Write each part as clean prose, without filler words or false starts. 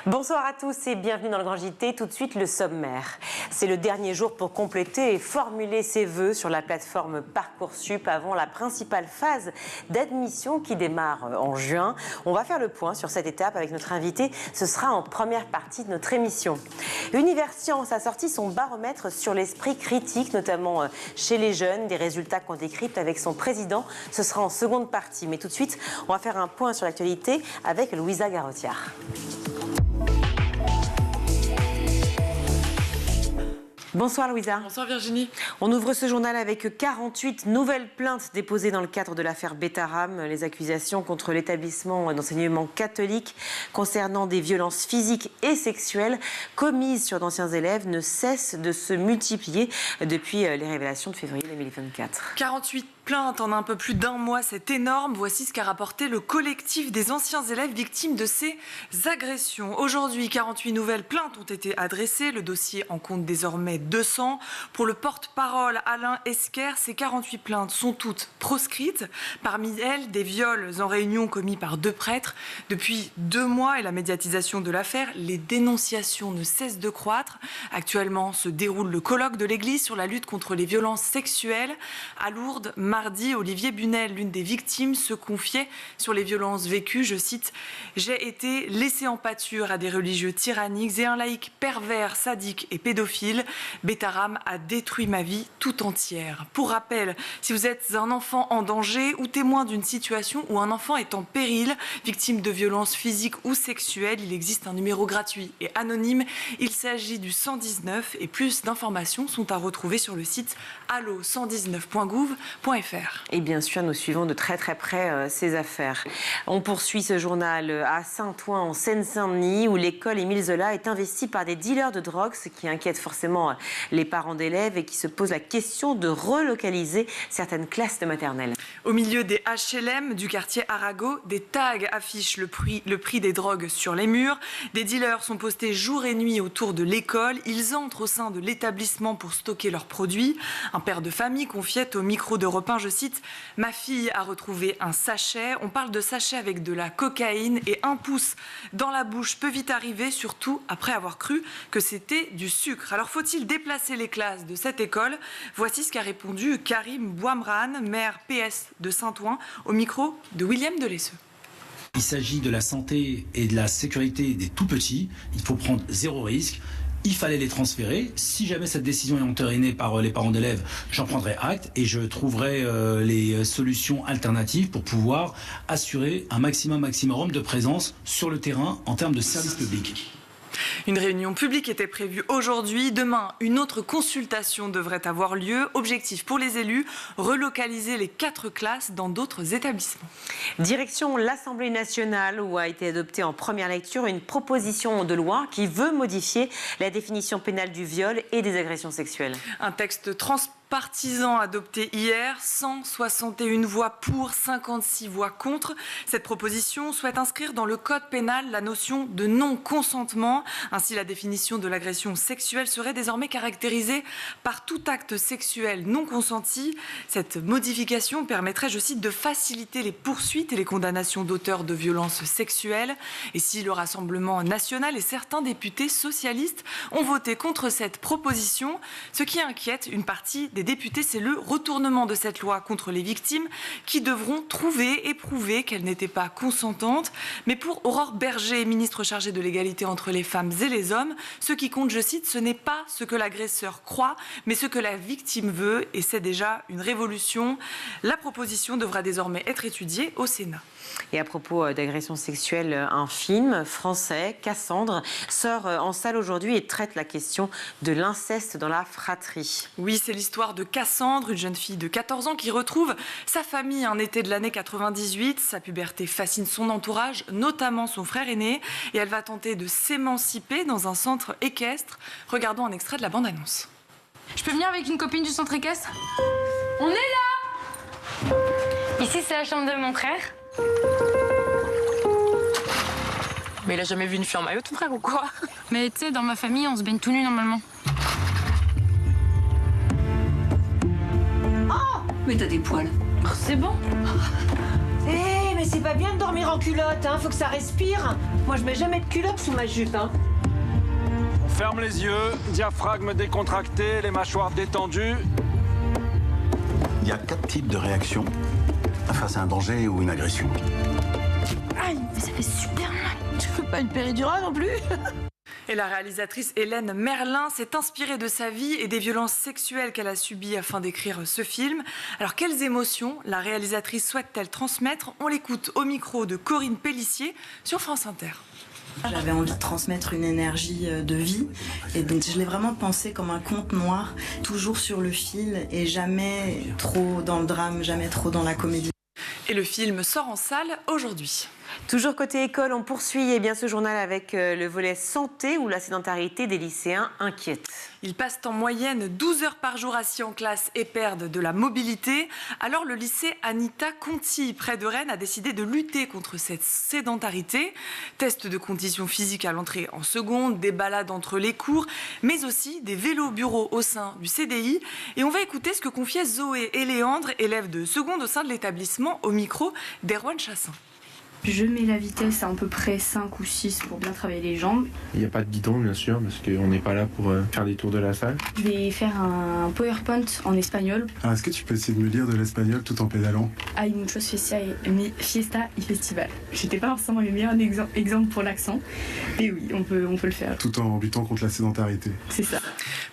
Bonsoir à tous et bienvenue dans le Grand JT. Tout de suite, le sommaire. C'est le dernier jour pour compléter et formuler ses vœux sur la plateforme Parcoursup avant la principale phase d'admission qui démarre en juin. On va faire le point sur cette étape avec notre invité. Ce sera en première partie de notre émission. Universcience a sorti son baromètre sur l'esprit critique, notamment chez les jeunes. Des résultats qu'on décrypte avec son président. Ce sera en seconde partie. Mais tout de suite, on va faire un point sur l'actualité avec Louisa Garotiard. Bonsoir Louisa. Bonsoir Virginie. On ouvre ce journal avec 48 nouvelles plaintes déposées dans le cadre de l'affaire Betaram. Les accusations contre l'établissement d'enseignement catholique concernant des violences physiques et sexuelles commises sur d'anciens élèves ne cessent de se multiplier depuis les révélations de février 2024. 48 plaintes en un peu plus d'un mois, c'est énorme. Voici ce qu'a rapporté le collectif des anciens élèves victimes de ces agressions. Aujourd'hui, 48 nouvelles plaintes ont été adressées. Le dossier en compte désormais 200. Pour le porte-parole Alain Esquer, ces 48 plaintes sont toutes proscrites. Parmi elles, des viols en réunion commis par 2 prêtres. Depuis 2 mois et la médiatisation de l'affaire, les dénonciations ne cessent de croître. Actuellement se déroule le colloque de l'Église sur la lutte contre les violences sexuelles. À Lourdes, mardi, Olivier Bunel, l'une des victimes, se confiait sur les violences vécues. Je cite « J'ai été laissé en pâture à des religieux tyranniques et un laïc pervers, sadique et pédophile. Betaram a détruit ma vie tout entière. » Pour rappel, si vous êtes un enfant en danger ou témoin d'une situation où un enfant est en péril, victime de violences physiques ou sexuelles, il existe un numéro gratuit et anonyme. Il s'agit du 119 et plus d'informations sont à retrouver sur le site allo119.gouv.fr. Et bien sûr, nous suivons de très très près ces affaires. On poursuit ce journal à Saint-Ouen, en Seine-Saint-Denis, où l'école Émile Zola est investie par des dealers de drogue, ce qui inquiète forcément les parents d'élèves et qui se posent la question de relocaliser certaines classes de maternelle. Au milieu des HLM du quartier Arago, des tags affichent le prix des drogues sur les murs. Des dealers sont postés jour et nuit autour de l'école. Ils entrent au sein de l'établissement pour stocker leurs produits. Un père de famille confiait au micro d'Europe 1, je cite, « Ma fille a retrouvé un sachet. On parle de sachet avec de la cocaïne et un pouce dans la bouche peut vite arriver, surtout après avoir cru que c'était du sucre. » Alors faut-il déplacer les classes de cette école? Voici ce qu'a répondu Karim Bouamran, maire PS de Saint-Ouen, au micro de William Delesseux. Il s'agit de la santé et de la sécurité des tout-petits. Il faut prendre 0 risque. Il fallait les transférer. Si jamais cette décision est entérinée par les parents d'élèves, j'en prendrai acte et je trouverai les solutions alternatives pour pouvoir assurer un maximum de présence sur le terrain en termes de service public. Une réunion publique était prévue aujourd'hui. Demain, une autre consultation devrait avoir lieu. Objectif pour les élus, relocaliser les 4 classes dans d'autres établissements. Direction l'Assemblée nationale où a été adoptée en première lecture une proposition de loi qui veut modifier la définition pénale du viol et des agressions sexuelles. Un texte transpartisan adopté hier, 161 voix pour, 56 voix contre. Cette proposition souhaite inscrire dans le code pénal la notion de non-consentement. Ainsi, la définition de l'agression sexuelle serait désormais caractérisée par tout acte sexuel non consenti. Cette modification permettrait, je cite, de faciliter les poursuites et les condamnations d'auteurs de violences sexuelles. Et si le Rassemblement national et certains députés socialistes ont voté contre cette proposition, ce qui inquiète une partie des députés, c'est le retournement de cette loi contre les victimes qui devront trouver et prouver qu'elles n'étaient pas consentantes. Mais pour Aurore Berger, ministre chargée de l'égalité entre les femmes et les hommes, ce qui compte, je cite, ce n'est pas ce que l'agresseur croit, mais ce que la victime veut, et c'est déjà une révolution. La proposition devra désormais être étudiée au Sénat. Et à propos d'agressions sexuelles, un film français, Cassandre, sort en salle aujourd'hui et traite la question de l'inceste dans la fratrie. Oui, c'est l'histoire de Cassandre, une jeune fille de 14 ans qui retrouve sa famille un été de l'année 98. Sa puberté fascine son entourage, notamment son frère aîné, et elle va tenter de s'émanciper dans un centre équestre. Regardons un extrait de la bande-annonce. Je peux venir avec une copine du centre équestre? On est là! Ici, c'est la chambre de mon frère. Mais il a jamais vu une fille en maillot, ton frère, ou quoi? Mais tu sais, dans ma famille, on se baigne tout nu normalement. Oh! Mais t'as des poils. C'est bon. Eh, mais c'est pas bien de dormir en culotte, hein. Faut que ça respire. Moi, je mets jamais de culotte sous ma jupe, hein. On ferme les yeux, diaphragme décontracté, les mâchoires détendues. Il y a 4 types de réactions face à un danger ou une agression. Aïe, mais ça fait super mal. Tu veux pas une péridurale non plus? Et la réalisatrice Hélène Merlin s'est inspirée de sa vie et des violences sexuelles qu'elle a subies afin d'écrire ce film. Alors, quelles émotions la réalisatrice souhaite-t-elle transmettre? On l'écoute au micro de Corinne Pellissier sur France Inter. J'avais envie de transmettre une énergie de vie et donc je l'ai vraiment pensé comme un conte noir, toujours sur le fil et jamais trop dans le drame, jamais trop dans la comédie. Et le film sort en salle aujourd'hui. Toujours côté école, on poursuit ce journal avec le volet santé où la sédentarité des lycéens inquiète. Ils passent en moyenne 12 heures par jour assis en classe et perdent de la mobilité. Alors le lycée Anita Conti, près de Rennes, a décidé de lutter contre cette sédentarité. Test de conditions physiques à l'entrée en seconde, des balades entre les cours, mais aussi des vélos bureaux au sein du CDI. Et on va écouter ce que confiaient Zoé et Léandre, élèves de seconde au sein de l'établissement, au micro d'Erwan Chassin. Je mets la vitesse à peu près 5 ou 6 pour bien travailler les jambes. Il n'y a pas de guidon bien sûr parce qu'on n'est pas là pour faire des tours de la salle. Je vais faire un PowerPoint en espagnol. Alors est-ce que tu peux essayer de me lire de l'espagnol tout en pédalant? Hay muchos fiesta y festival. J'étais pas forcément le meilleur exemple pour l'accent, mais oui, on peut le faire. Tout en luttant contre la sédentarité. C'est ça.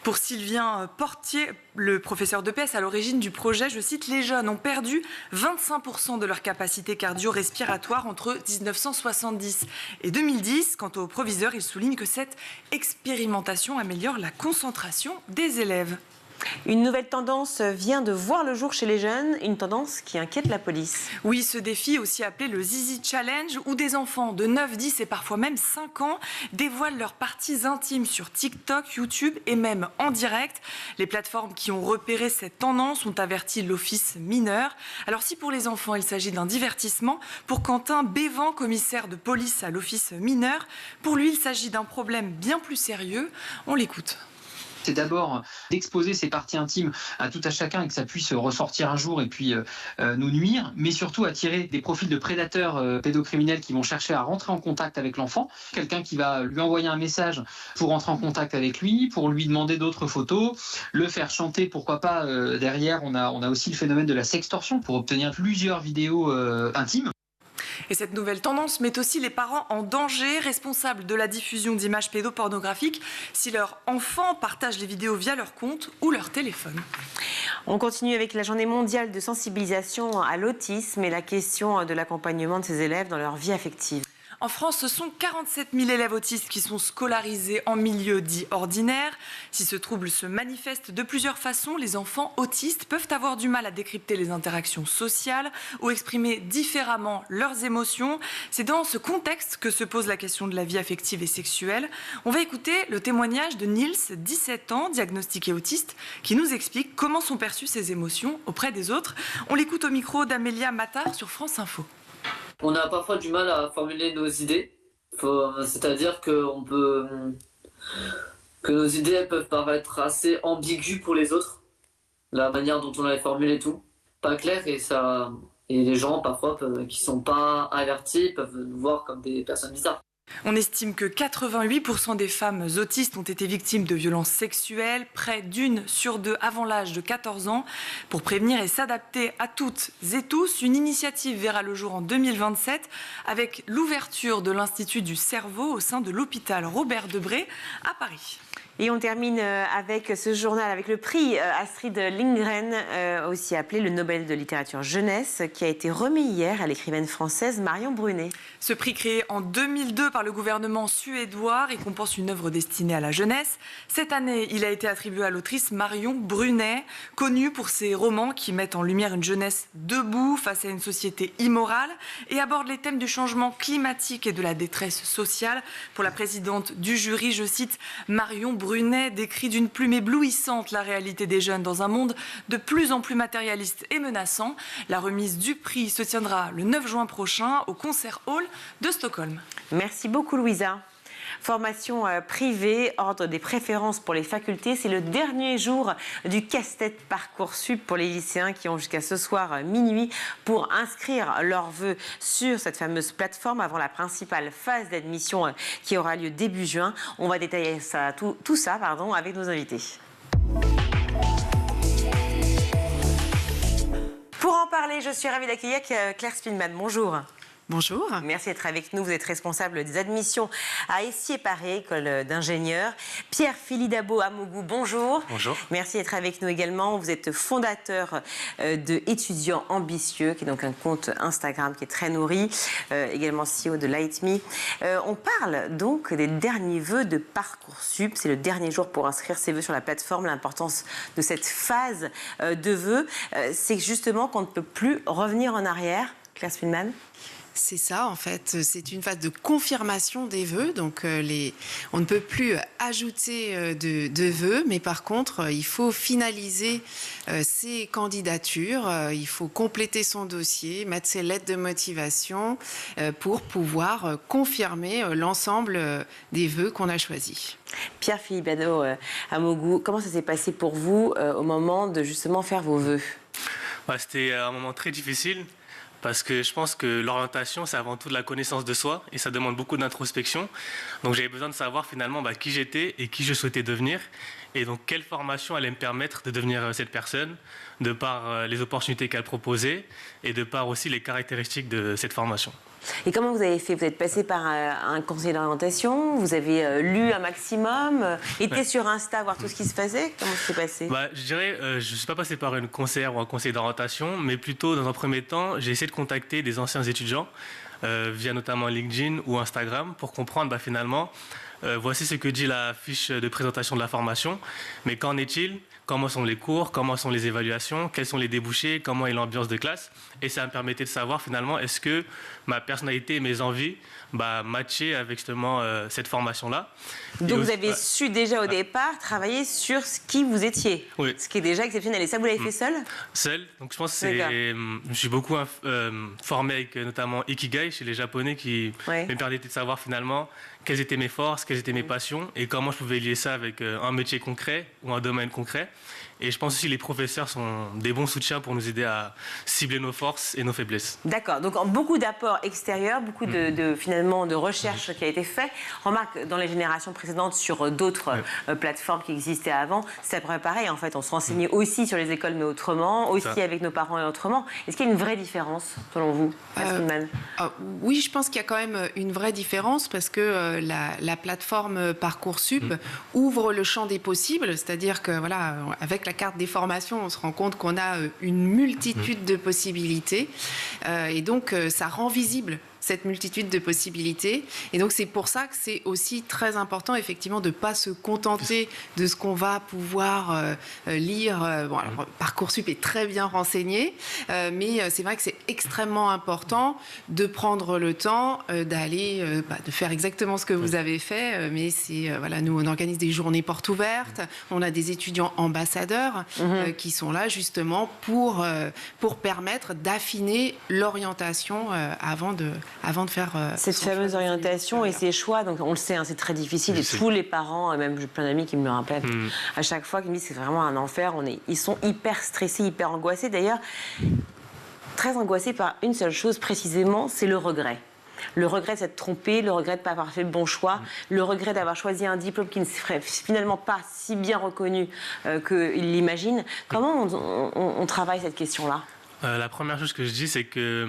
Pour Sylvain Portier, le professeur d'EPS à l'origine du projet, je cite, les jeunes ont perdu 25% de leur capacité cardio-respiratoire entre 1970 et 2010. Quant au proviseur, il souligne que cette expérimentation améliore la concentration des élèves. Une nouvelle tendance vient de voir le jour chez les jeunes, une tendance qui inquiète la police. Oui, ce défi, aussi appelé le Zizi Challenge, où des enfants de 9, 10 et parfois même 5 ans dévoilent leurs parties intimes sur TikTok, YouTube et même en direct. Les plateformes qui ont repéré cette tendance ont averti l'office mineur. Alors si pour les enfants, il s'agit d'un divertissement, pour Quentin Bévan, commissaire de police à l'office mineur, pour lui, il s'agit d'un problème bien plus sérieux. On l'écoute. C'est d'abord d'exposer ses parties intimes à tout à chacun et que ça puisse ressortir un jour et puis nous nuire, mais surtout attirer des profils de prédateurs pédocriminels qui vont chercher à rentrer en contact avec l'enfant, quelqu'un qui va lui envoyer un message pour rentrer en contact avec lui, pour lui demander d'autres photos, le faire chanter, pourquoi pas derrière, on a aussi le phénomène de la sextorsion pour obtenir plusieurs vidéos intimes. Et cette nouvelle tendance met aussi les parents en danger, responsables de la diffusion d'images pédopornographiques, si leurs enfants partagent les vidéos via leur compte ou leur téléphone. On continue avec la journée mondiale de sensibilisation à l'autisme et la question de l'accompagnement de ces élèves dans leur vie affective. En France, ce sont 47 000 élèves autistes qui sont scolarisés en milieu dit ordinaire. Si ce trouble se manifeste de plusieurs façons, les enfants autistes peuvent avoir du mal à décrypter les interactions sociales ou exprimer différemment leurs émotions. C'est dans ce contexte que se pose la question de la vie affective et sexuelle. On va écouter le témoignage de Nils, 17 ans, diagnostiqué autiste, qui nous explique comment sont perçues ses émotions auprès des autres. On l'écoute au micro d'Amélia Mattard sur France Info. On a parfois du mal à formuler nos idées, c'est-à-dire que nos idées peuvent paraître assez ambiguës pour les autres, la manière dont on les formule et tout, pas clair, et les gens parfois qui sont pas avertis peuvent nous voir comme des personnes bizarres. On estime que 88% des femmes autistes ont été victimes de violences sexuelles, près d'1 sur 2 avant l'âge de 14 ans. Pour prévenir et s'adapter à toutes et tous, une initiative verra le jour en 2027 avec l'ouverture de l'Institut du cerveau au sein de l'hôpital Robert Debré à Paris. Et on termine avec ce journal, avec le prix Astrid Lindgren, aussi appelé le Nobel de littérature jeunesse, qui a été remis hier à l'écrivaine française Marion Brunet. Ce prix créé en 2002 par le gouvernement suédois récompense une œuvre destinée à la jeunesse. Cette année, il a été attribué à l'autrice Marion Brunet, connue pour ses romans qui mettent en lumière une jeunesse debout face à une société immorale et abordent les thèmes du changement climatique et de la détresse sociale. Pour la présidente du jury, je cite, Marion Brunet décrit d'une plume éblouissante la réalité des jeunes dans un monde de plus en plus matérialiste et menaçant. La remise du prix se tiendra le 9 juin prochain au Concert Hall de Stockholm. Merci beaucoup Louisa. Formation privée, ordre des préférences pour les facultés. C'est le dernier jour du casse-tête Parcoursup pour les lycéens qui ont jusqu'à ce soir minuit pour inscrire leurs vœux sur cette fameuse plateforme avant la principale phase d'admission qui aura lieu début juin. On va détailler tout ça avec nos invités. Pour en parler, je suis ravie d'accueillir Claire Spinman. Bonjour. Bonjour. Merci d'être avec nous. Vous êtes responsable des admissions à Essier-Paris, école d'ingénieurs. Pierre-Philippe Dabo-Amogou, bonjour. Bonjour. Merci d'être avec nous également. Vous êtes fondateur de Étudiants Ambitieux, qui est donc un compte Instagram qui est très nourri, également CEO de LightMe. On parle donc des derniers vœux de Parcoursup. C'est le dernier jour pour inscrire ses vœux sur la plateforme. L'importance de cette phase de vœux, c'est justement qu'on ne peut plus revenir en arrière. Claire Spinman. C'est ça, en fait. C'est une phase de confirmation des vœux. Donc, on ne peut plus ajouter de vœux, mais par contre, il faut finaliser ses candidatures. Il faut compléter son dossier, mettre ses lettres de motivation pour pouvoir confirmer l'ensemble des vœux qu'on a choisis. Pierre-Philippe Dabo-Amogou, comment ça s'est passé pour vous au moment de justement faire vos vœux? C'était un moment très difficile. Parce que je pense que l'orientation, c'est avant tout de la connaissance de soi et ça demande beaucoup d'introspection. Donc j'avais besoin de savoir finalement qui j'étais et qui je souhaitais devenir. Et donc quelle formation allait me permettre de devenir cette personne, de par les opportunités qu'elle proposait et de par aussi les caractéristiques de cette formation. Et comment vous avez fait? Vous êtes passé par un conseiller d'orientation, vous avez lu un maximum, été sur Insta, voir tout ce qui se faisait? Comment ça s'est passé? Je dirais, je ne suis pas passé par une conseillère ou un conseiller d'orientation, mais plutôt dans un premier temps, j'ai essayé de contacter des anciens étudiants via notamment LinkedIn ou Instagram pour comprendre finalement, voici ce que dit la fiche de présentation de la formation, mais qu'en est-il? Comment sont les cours, comment sont les évaluations, quels sont les débouchés, comment est l'ambiance de classe. Et ça me permettait de savoir finalement est-ce que ma personnalité et mes envies matchaient avec justement cette formation-là. Donc vous avez su déjà au départ travailler sur ce qui vous étiez, oui. Ce qui est déjà exceptionnel. Et ça, vous l'avez fait seul? Seul. Donc je pense que je me suis beaucoup formé avec notamment Ikigai chez les Japonais qui me permettait de savoir finalement quelles étaient mes forces, quelles étaient mes passions et comment je pouvais lier ça avec un métier concret ou un domaine concret. Et je pense aussi que les professeurs sont des bons soutiens pour nous aider à cibler nos forces et nos faiblesses. D'accord. Donc beaucoup d'apports extérieurs, beaucoup finalement de recherche qui a été fait. Remarque, dans les générations précédentes sur d'autres plateformes qui existaient avant, c'est à peu près pareil. En fait, on se renseignait aussi sur les écoles, mais autrement, aussi avec nos parents et autrement. Est-ce qu'il y a une vraie différence, selon vous, Oui, je pense qu'il y a quand même une vraie différence parce que la plateforme Parcoursup ouvre le champ des possibles. C'est-à-dire que, voilà, avec la carte des formations, on se rend compte qu'on a une multitude de possibilités. Et donc, ça rend visible cette multitude de possibilités. Et donc, c'est pour ça que c'est aussi très important, effectivement, de ne pas se contenter de ce qu'on va pouvoir lire. Bon, alors, Parcoursup est très bien renseigné, mais c'est vrai que c'est extrêmement important de prendre le temps d'aller, de faire exactement ce que vous avez fait. Mais c'est, voilà, nous, on organise des journées portes ouvertes. On a des étudiants ambassadeurs qui sont là, justement, pour permettre d'affiner l'orientation avant de faire cette fameuse orientation et ces choix. Donc on le sait, c'est très difficile. Et tous les parents, même j'ai plein d'amis qui me le rappellent à chaque fois, qui me disent c'est vraiment un enfer. Ils sont hyper stressés, hyper angoissés. D'ailleurs, très angoissés par une seule chose précisément, c'est le regret. Le regret de s'être trompé, le regret de ne pas avoir fait le bon choix, le regret d'avoir choisi un diplôme qui ne serait finalement pas si bien reconnu qu'il l'imagine. Comment on travaille cette question-là? La première chose que je dis, c'est que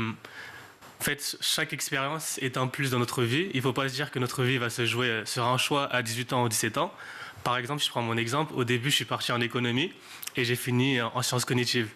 en fait, chaque expérience est un plus dans notre vie. Il ne faut pas se dire que notre vie va se jouer sur un choix à 18 ans ou 17 ans. Par exemple, je prends mon exemple. Au début, je suis parti en économie et j'ai fini en sciences cognitives.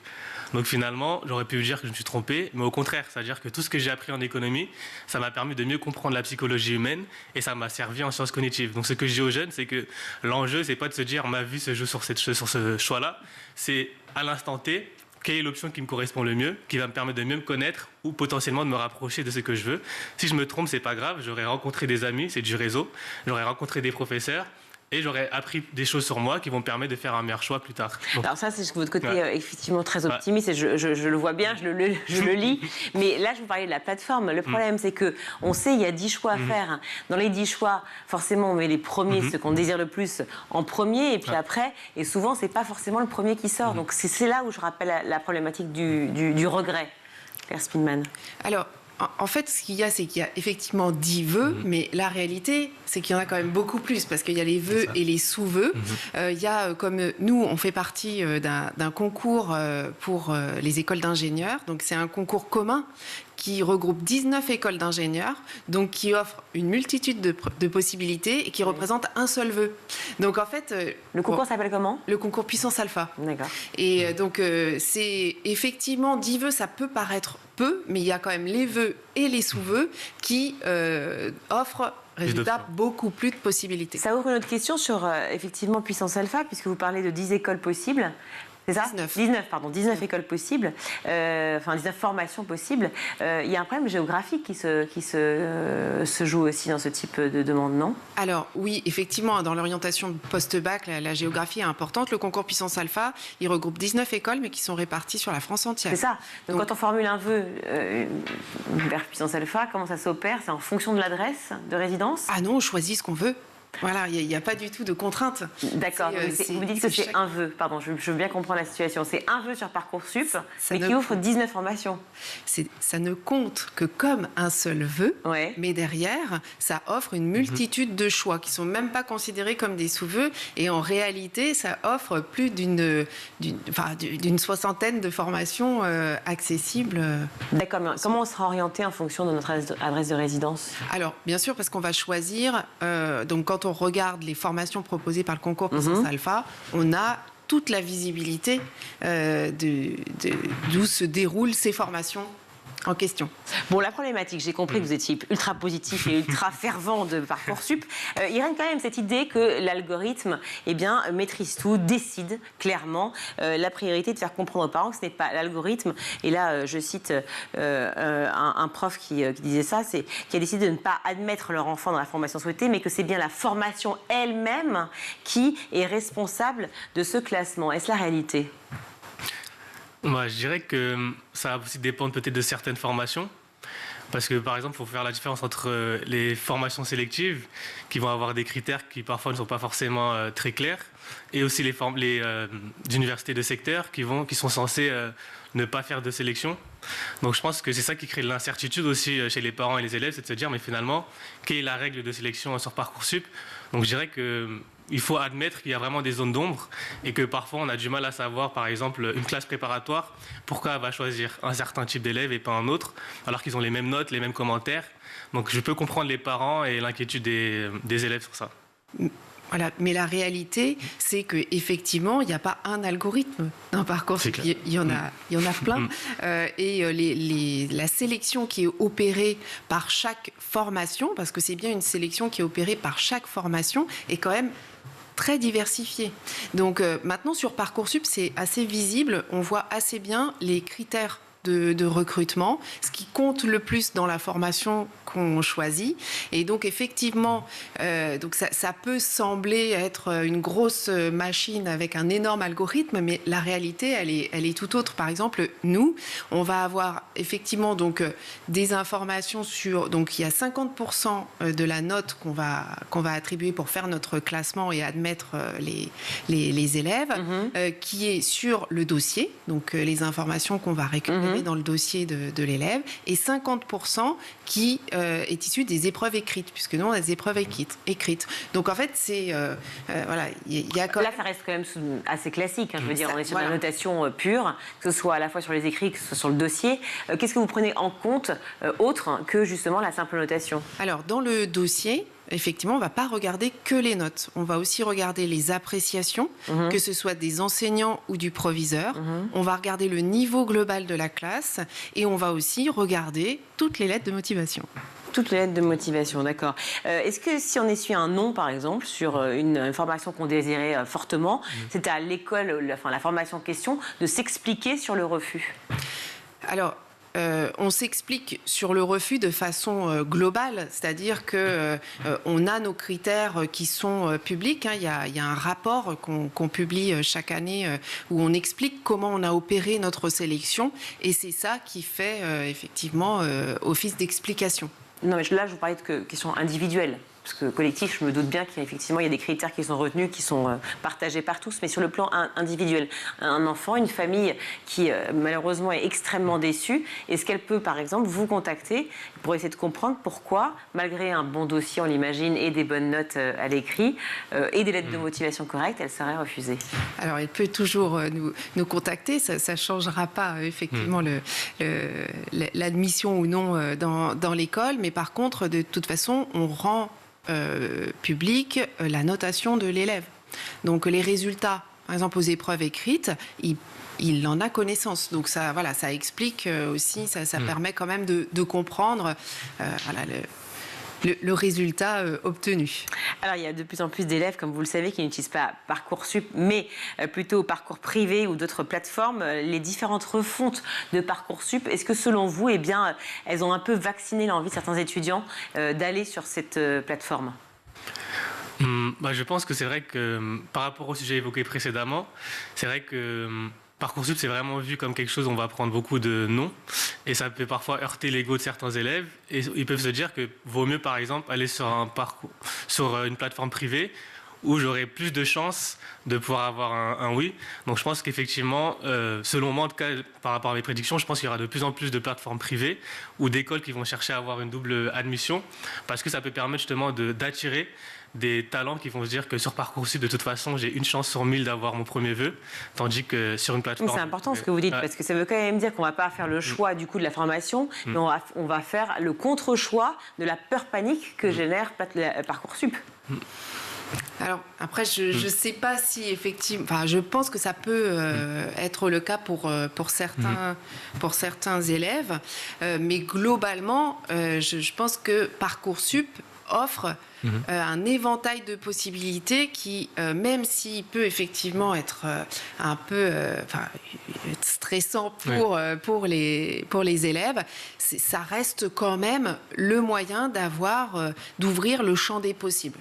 Donc finalement, j'aurais pu dire que je me suis trompé, mais au contraire, c'est-à-dire que tout ce que j'ai appris en économie, ça m'a permis de mieux comprendre la psychologie humaine et ça m'a servi en sciences cognitives. Donc ce que je dis aux jeunes, c'est que l'enjeu, c'est pas de se dire ma vie se joue sur ce choix-là, c'est à l'instant T, quelle est l'option qui me correspond le mieux, qui va me permettre de mieux me connaître ou potentiellement de me rapprocher de ce que je veux. Si je me trompe, c'est pas grave, j'aurais rencontré des amis, c'est du réseau, j'aurais rencontré des professeurs et j'aurai appris des choses sur moi qui vont me permettre de faire un meilleur choix plus tard. Donc, alors ça, c'est votre côté ouais. Effectivement très optimiste et je le vois bien, je le lis. Mais là, je vous parlais de la plateforme. Le problème, c'est que on sait il y a 10 choix à faire. Dans les 10 choix, forcément, on met les premiers, ceux qu'on désire le plus, en premier, et puis après, et souvent, c'est pas forcément le premier qui sort. Donc c'est là où je rappelle la problématique du regret. Claire Spinman. Alors, en fait, ce qu'il y a, c'est qu'il y a effectivement 10 vœux, mais la réalité, c'est qu'il y en a quand même beaucoup plus, parce qu'il y a les vœux et les sous-vœux. Il y a, comme nous, on fait partie d'un concours pour les écoles d'ingénieurs. Donc, c'est un concours commun qui regroupe 19 écoles d'ingénieurs, donc qui offre une multitude de possibilités et qui représente un seul vœu. Donc en fait... le concours s'appelle comment ? Le concours Puissance Alpha. D'accord. Et donc c'est effectivement 10 vœux, ça peut paraître peu, mais il y a quand même les vœux et les sous-vœux qui offrent... résultat, beaucoup plus de possibilités. Ça ouvre une autre question sur effectivement Puissance Alpha, puisque vous parlez de 10 écoles possibles. C'est ça ? 19 écoles possibles, 19 formations possibles. Il y a un problème géographique qui se joue aussi dans ce type de demande, non ? Alors oui, effectivement, dans l'orientation post-bac, la géographie est importante. Le concours Puissance Alpha, il regroupe 19 écoles, mais qui sont réparties sur la France entière. C'est ça. Donc quand on formule un vœu vers Puissance Alpha, comment ça s'opère ? C'est en fonction de l'adresse de résidence ? Ah non, on choisit ce qu'on veut. Voilà, il n'y a pas du tout de contrainte. D'accord. Vous me dites que c'est un vœu. Pardon, je veux bien comprendre la situation. C'est un vœu sur Parcoursup, mais qui offre 19 formations. Ça ne compte que comme un seul vœu, mais derrière, ça offre une multitude de choix qui ne sont même pas considérés comme des sous-vœux. Et en réalité, ça offre plus d'une soixantaine de formations accessibles. D'accord, mais comment on sera orienté en fonction de notre adresse de résidence ? Alors, bien sûr, parce qu'on va choisir... donc, quand on regarde les formations proposées par le concours Puissance Alpha, on a toute la visibilité d'où se déroulent ces formations en question. Bon, la problématique, j'ai compris que vous étiez ultra positif et ultra fervent de Parcoursup. Il règne quand même cette idée que l'algorithme maîtrise tout, décide clairement. La priorité de faire comprendre aux parents que ce n'est pas l'algorithme. Et là, je cite un prof qui disait ça, qui a décidé de ne pas admettre leur enfant dans la formation souhaitée, mais que c'est bien la formation elle-même qui est responsable de ce classement. Est-ce la réalité ? Je dirais que ça va aussi dépendre peut-être de certaines formations. Parce que, par exemple, il faut faire la différence entre les formations sélectives, qui vont avoir des critères qui parfois ne sont pas forcément très clairs, et aussi les universités de secteur qui sont censées ne pas faire de sélection. Donc je pense que c'est ça qui crée de l'incertitude aussi chez les parents et les élèves, c'est de se dire, mais finalement, quelle est la règle de sélection sur Parcoursup ? Donc je dirais qu'il faut admettre qu'il y a vraiment des zones d'ombre et que parfois on a du mal à savoir, par exemple, une classe préparatoire, pourquoi elle va choisir un certain type d'élève et pas un autre, alors qu'ils ont les mêmes notes, les mêmes commentaires. Donc je peux comprendre les parents et l'inquiétude des élèves sur ça. Voilà, mais la réalité, c'est qu'effectivement, il n'y a pas un algorithme dans Parcoursup. Il y en a plein. Et la sélection qui est opérée par chaque formation, parce que c'est bien une sélection qui est opérée par chaque formation, est quand même très diversifiée. Donc maintenant, sur Parcoursup, c'est assez visible. On voit assez bien les critères de recrutement, ce qui compte le plus dans la formation qu'on choisit. Et donc effectivement, donc ça peut sembler être une grosse machine avec un énorme algorithme, mais la réalité, elle est tout autre. Par exemple, nous, on va avoir effectivement donc des informations sur... Donc il y a 50% de la note qu'on va attribuer pour faire notre classement et admettre les élèves, qui est sur le dossier, donc les informations qu'on va récupérer dans le dossier de l'élève, et 50% qui est issu des épreuves écrites, puisque nous, on a des épreuves écrites. Donc, en fait, c'est... voilà, il y a quand même... Là, ça reste quand même assez classique. Je veux dire, on est sur la notation pure, que ce soit à la fois sur les écrits, que ce soit sur le dossier. Qu'est-ce que vous prenez en compte, autre que, justement, la simple notation ? Alors, dans le dossier... Effectivement, on ne va pas regarder que les notes. On va aussi regarder les appréciations, que ce soit des enseignants ou du proviseur. On va regarder le niveau global de la classe et on va aussi regarder toutes les lettres de motivation. Toutes les lettres de motivation, d'accord. Est-ce que si on essuie un non, par exemple, sur une formation qu'on désirait fortement, c'est à l'école, la formation en question, de s'expliquer sur le refus ? Alors, on s'explique sur le refus de façon globale, c'est-à-dire que on a nos critères qui sont publics. Il y a un rapport qu'on publie chaque année où on explique comment on a opéré notre sélection, et c'est ça qui fait effectivement office d'explication. Non, mais là, je vous parlais de questions individuelles. Parce que collectif, je me doute bien qu'effectivement, il y a des critères qui sont retenus, qui sont partagés par tous, mais sur le plan individuel. Un enfant, une famille qui malheureusement est extrêmement déçue, est-ce qu'elle peut, par exemple, vous contacter pour essayer de comprendre pourquoi, malgré un bon dossier, on l'imagine, et des bonnes notes à l'écrit, et des lettres de motivation correctes, elle serait refusée? Alors, elle peut toujours nous contacter, ça ne changera pas effectivement l'admission ou non dans l'école, mais par contre, de toute façon, on rend public la notation de l'élève. Donc les résultats, par exemple aux épreuves écrites, il en a connaissance. Donc ça, voilà, ça explique aussi, ça permet quand même de comprendre le résultat obtenu. Alors, il y a de plus en plus d'élèves, comme vous le savez, qui n'utilisent pas Parcoursup, mais plutôt Parcours privé ou d'autres plateformes. Les différentes refontes de Parcoursup, est-ce que selon vous, elles ont un peu vacciné l'envie de certains étudiants d'aller sur cette plateforme? Je pense que c'est vrai que par rapport au sujet évoqué précédemment, c'est vrai que Parcoursup, c'est vraiment vu comme quelque chose où on va apprendre beaucoup de noms, et ça peut parfois heurter l'ego de certains élèves, et ils peuvent se dire que vaut mieux, par exemple, aller sur une plateforme privée où j'aurai plus de chances de pouvoir avoir un oui. Donc je pense qu'effectivement, selon moi, en tout cas, par rapport à mes prédictions, je pense qu'il y aura de plus en plus de plateformes privées ou d'écoles qui vont chercher à avoir une double admission, parce que ça peut permettre justement d'attirer des talents qui vont se dire que sur Parcoursup, de toute façon, j'ai une chance sur 1000 d'avoir mon premier vœu, tandis que sur une plateforme... C'est important ce que vous dites, parce que ça veut quand même dire qu'on ne va pas faire le choix du coup de la formation, mais on va faire le contre-choix de la peur panique que génère Parcoursup. Alors après, je ne sais pas si effectivement, enfin, je pense que ça peut être le cas pour certains élèves, mais globalement, je pense que Parcoursup offre un éventail de possibilités qui, même s'il peut effectivement être un peu stressant pour les élèves, ça reste quand même le moyen d'ouvrir le champ des possibles.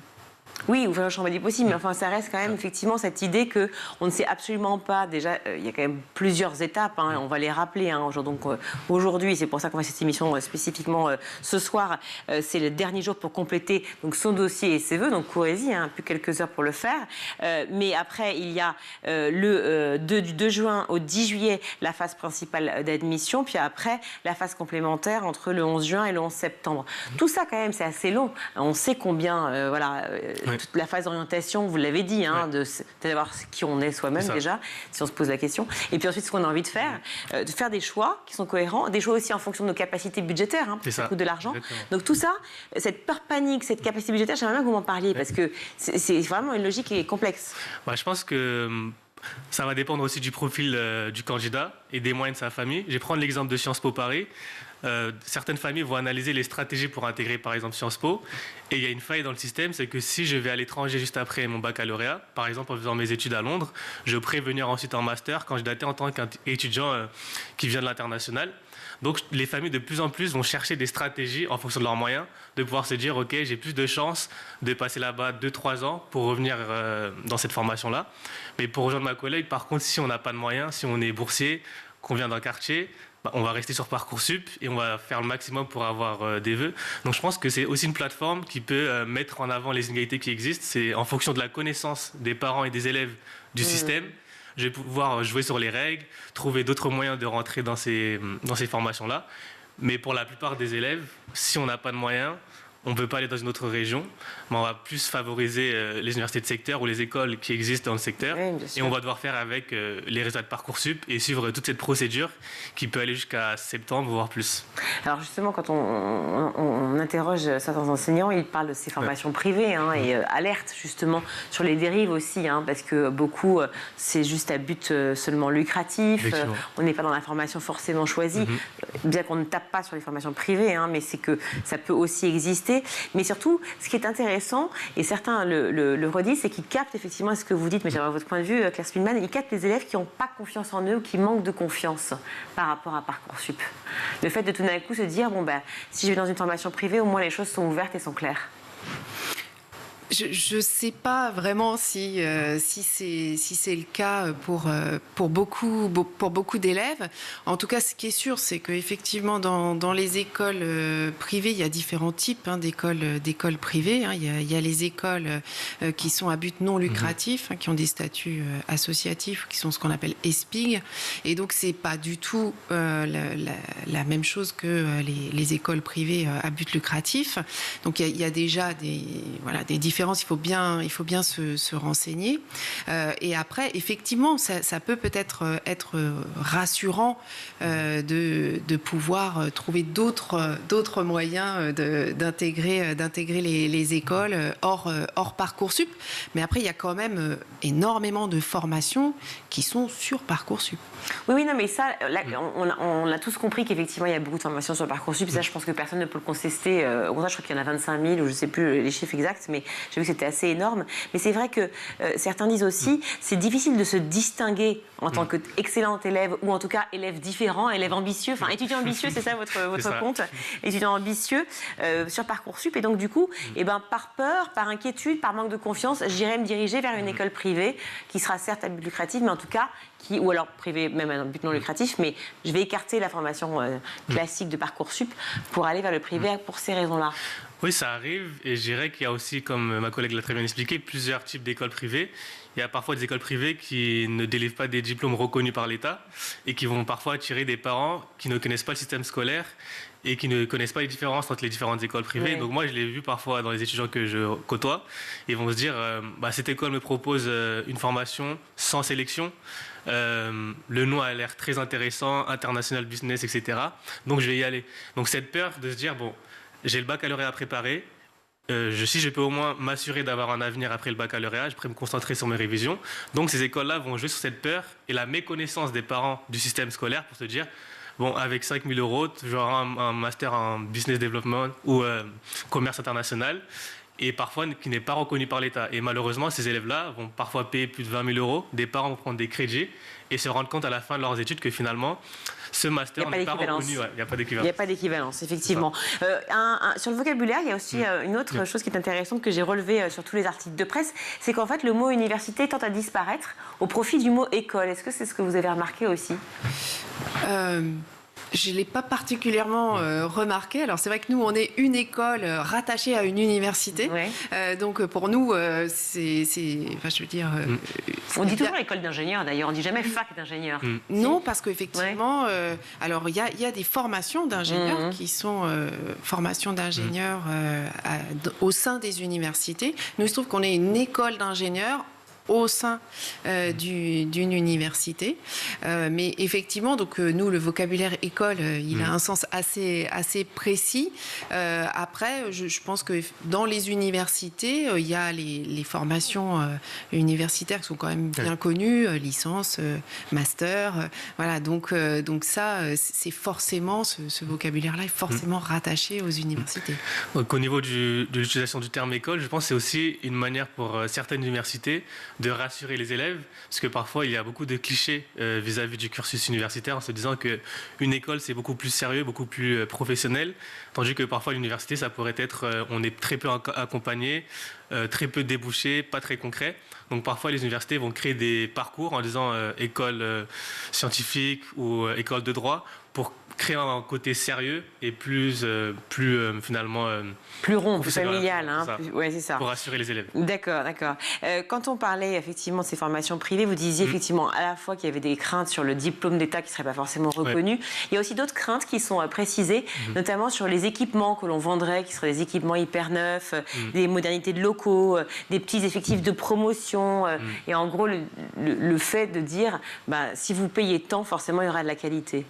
Oui, ouvrir le champ des possibles, mais enfin, ça reste quand même effectivement cette idée qu'on ne sait absolument pas. Déjà, il y a quand même plusieurs étapes, on va les rappeler. Donc aujourd'hui, c'est pour ça qu'on fait cette émission spécifiquement ce soir. C'est le dernier jour pour compléter donc, son dossier et ses vœux. Donc courez-y, plus quelques heures pour le faire. Mais après, il y a du 2 juin au 10 juillet la phase principale d'admission, puis après la phase complémentaire entre le 11 juin et le 11 septembre. Tout ça, quand même, c'est assez long. On sait combien, toute la phase d'orientation, vous l'avez dit, de savoir qui on est soi-même déjà, si on se pose la question. Et puis ensuite, ce qu'on a envie de faire des choix qui sont cohérents, des choix aussi en fonction de nos capacités budgétaires, ça coûte de l'argent. Donc tout ça, cette peur panique, cette capacité budgétaire, j'aimerais bien que vous m'en parliez, parce que c'est vraiment une logique qui est complexe. Je pense que ça va dépendre aussi du profil du candidat et des moyens de sa famille. Je vais prendre l'exemple de Sciences Po Paris. Certaines familles vont analyser les stratégies pour intégrer par exemple Sciences Po, et il y a une faille dans le système, c'est que si je vais à l'étranger juste après mon baccalauréat, par exemple en faisant mes études à Londres, je pourrais venir ensuite en master candidater en tant qu'étudiant qui vient de l'international. Donc les familles de plus en plus vont chercher des stratégies en fonction de leurs moyens, de pouvoir se dire ok, j'ai plus de chances de passer là-bas 2-3 ans pour revenir dans cette formation-là. Mais pour rejoindre ma collègue, par contre, si on n'a pas de moyens, si on est boursier, qu'on vient d'un quartier, on va rester sur Parcoursup et on va faire le maximum pour avoir des vœux. Donc je pense que c'est aussi une plateforme qui peut mettre en avant les inégalités qui existent. C'est en fonction de la connaissance des parents et des élèves du système. Je vais pouvoir jouer sur les règles, trouver d'autres moyens de rentrer dans ces formations-là. Mais pour la plupart des élèves, si on n'a pas de moyens, on ne peut pas aller dans une autre région, mais on va plus favoriser les universités de secteur ou les écoles qui existent dans le secteur. Oui, et on va devoir faire avec les résultats de Parcoursup et suivre toute cette procédure qui peut aller jusqu'à septembre, voire plus. Alors justement, quand on interroge certains enseignants, ils parlent de ces formations privées et alertent justement sur les dérives aussi, parce que beaucoup, c'est juste à but seulement lucratif. On n'est pas dans la formation forcément choisie, bien qu'on ne tape pas sur les formations privées, mais c'est que ça peut aussi exister. qualité. Mais surtout, ce qui est intéressant, et certains le redisent, c'est qu'ils captent effectivement ce que vous dites, mais j'aimerais votre point de vue, Claire Spinman, ils captent les élèves qui n'ont pas confiance en eux ou qui manquent de confiance par rapport à Parcoursup. Le fait de tout d'un coup se dire, si je vais dans une formation privée, au moins les choses sont ouvertes et sont claires. Je ne sais pas vraiment si c'est le cas pour beaucoup d'élèves. En tout cas, ce qui est sûr, c'est qu'effectivement, dans les écoles privées, il y a différents types d'écoles privées. Il y a les écoles qui sont à but non lucratif, qui ont des statuts associatifs, qui sont ce qu'on appelle ESPIG. Et donc, ce n'est pas du tout la même chose que les écoles privées à but lucratif. Donc, il y a déjà des différences. Il faut bien se renseigner. Et après, effectivement, ça peut peut-être être rassurant de pouvoir trouver d'autres moyens d'intégrer les écoles hors Parcoursup. Mais après, il y a quand même énormément de formations qui sont sur Parcoursup. Oui, non, mais ça, là, on a tous compris qu'effectivement, il y a beaucoup de formations sur Parcoursup. Ça, je pense que personne ne peut le contester. Au contraire, je crois qu'il y en a 25 000, ou je ne sais plus les chiffres exacts, mais j'ai vu que c'était assez énorme. Mais c'est vrai que certains disent aussi, c'est difficile de se distinguer en tant qu'excellent élève, ou en tout cas élève différent, élève ambitieux, enfin étudiant ambitieux, c'est ça votre compte, étudiant ambitieux sur Parcoursup. Et donc, du coup, par peur, par inquiétude, par manque de confiance, j'irai me diriger vers une école privée qui sera certes à but lucratif, mais en tout cas, ou alors privée même à but non lucratif, mais je vais écarter la formation classique de Parcoursup pour aller vers le privé pour ces raisons-là. Oui, ça arrive, et je dirais qu'il y a aussi, comme ma collègue l'a très bien expliqué, plusieurs types d'écoles privées. Il y a parfois des écoles privées qui ne délivrent pas des diplômes reconnus par l'État et qui vont parfois attirer des parents qui ne connaissent pas le système scolaire et qui ne connaissent pas les différences entre les différentes écoles privées. Oui. Donc moi, je l'ai vu parfois dans les étudiants que je côtoie. Ils vont se dire, cette école me propose une formation sans sélection. Le nom a l'air très intéressant, international business, etc. Donc je vais y aller. Donc cette peur de se dire, j'ai le baccalauréat à préparer, si je peux au moins m'assurer d'avoir un avenir après le baccalauréat, je pourrais me concentrer sur mes révisions. Donc ces écoles-là vont jouer sur cette peur et la méconnaissance des parents du système scolaire pour se dire, avec 5 000 €, j'aurai un master en business development ou commerce international, et parfois qui n'est pas reconnu par l'État. Et malheureusement, ces élèves-là vont parfois payer plus de 20 000 €. Des parents vont prendre des crédits et se rendre compte à la fin de leurs études que finalement, ce master n'est pas reconnu. Il n'y a pas d'équivalence. Il n'y a pas d'équivalence, effectivement. Sur le vocabulaire, il y a aussi une autre chose qui est intéressante que j'ai relevée sur tous les articles de presse, c'est qu'en fait, le mot université tend à disparaître au profit du mot école. Est-ce que c'est ce que vous avez remarqué aussi ? Je ne l'ai pas particulièrement remarqué. Alors, c'est vrai que nous, on est une école rattachée à une université. Ouais. Donc, pour nous, on dit toujours école d'ingénieur, d'ailleurs. On ne dit jamais fac d'ingénieur. Non, parce qu'effectivement, alors, il y a des formations d'ingénieurs qui sont formations d'ingénieurs au sein des universités. Nous, il se trouve qu'on est une école d'ingénieurs au sein d'une université. Mais effectivement, donc, nous, le vocabulaire école, il a un sens assez précis. Après, je pense que dans les universités, il y a les formations universitaires qui sont quand même bien connues, licence, master. Voilà, donc ça, c'est forcément, ce vocabulaire-là est forcément rattaché aux universités. Donc, au niveau de l'utilisation du terme école, je pense que c'est aussi une manière pour certaines universités de rassurer les élèves, parce que parfois il y a beaucoup de clichés vis-à-vis du cursus universitaire en se disant qu'une école c'est beaucoup plus sérieux, beaucoup plus professionnel, tandis que parfois l'université ça pourrait être on est très peu accompagné, très peu débouché, pas très concret. Donc parfois les universités vont créer des parcours en disant école scientifique ou école de droit pour créer un côté sérieux et plus finalement plus rond, plus familial, c'est ça. Pour rassurer les élèves. D'accord. Quand on parlait effectivement de ces formations privées, vous disiez effectivement à la fois qu'il y avait des craintes sur le diplôme d'État qui ne serait pas forcément reconnu. Ouais. Il y a aussi d'autres craintes qui sont précisées, notamment sur les équipements que l'on vendrait, qui seraient des équipements hyper neufs, des modernités de locaux, des petits effectifs de promotion. Et en gros, le fait de dire, si vous payez tant, forcément il y aura de la qualité.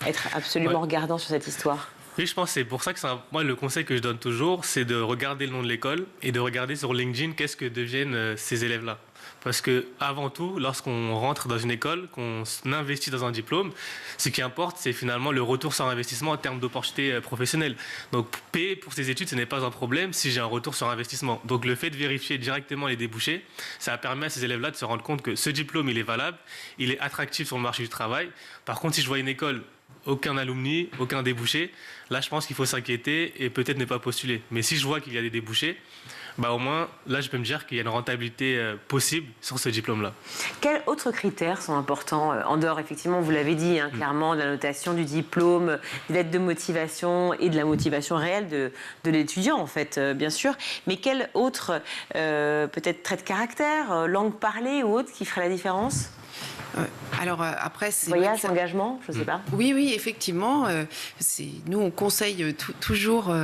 Être absolument regardant sur cette histoire. Oui, je pense que c'est pour ça que moi, le conseil que je donne toujours, c'est de regarder le nom de l'école et de regarder sur LinkedIn qu'est-ce que deviennent ces élèves-là. Parce que avant tout, lorsqu'on rentre dans une école, qu'on investit dans un diplôme, ce qui importe, c'est finalement le retour sur investissement en termes d'opportunités professionnelles. Donc payer pour ses études, ce n'est pas un problème si j'ai un retour sur investissement. Donc le fait de vérifier directement les débouchés, ça permet à ces élèves-là de se rendre compte que ce diplôme, il est valable, il est attractif sur le marché du travail. Par contre, si je vois une école, aucun alumni, aucun débouché, là je pense qu'il faut s'inquiéter et peut-être ne pas postuler. Mais si je vois qu'il y a des débouchés, au moins là je peux me dire qu'il y a une rentabilité possible sur ce diplôme-là. Quels autres critères sont importants en dehors, effectivement, vous l'avez dit, clairement, de la notation du diplôme, des lettres de motivation et de la motivation réelle de l'étudiant, en fait, bien sûr. Mais quels autres, peut-être traits de caractère, langue parlée ou autre qui ferait la différence ? Alors après, c'est voyage, engagement, je ne sais pas. Oui, effectivement. Nous, on conseille toujours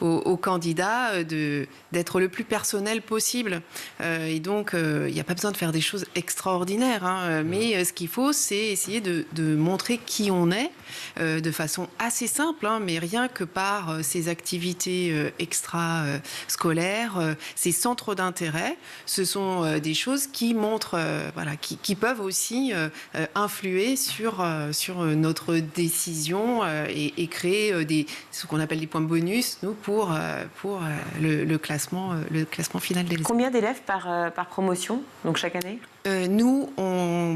aux candidats d'être le plus personnel possible. Et donc, il n'y a pas besoin de faire des choses extraordinaires. Mais ce qu'il faut, c'est essayer de montrer qui on est de façon assez simple, mais rien que par ces activités extra-scolaires, ces centres d'intérêt. Ce sont des choses qui montrent, qui peuvent aussi influer sur notre décision et créer ce qu'on appelle des points bonus pour le classement final des élèves. Combien d'élèves par promotion, donc chaque année ? Nous,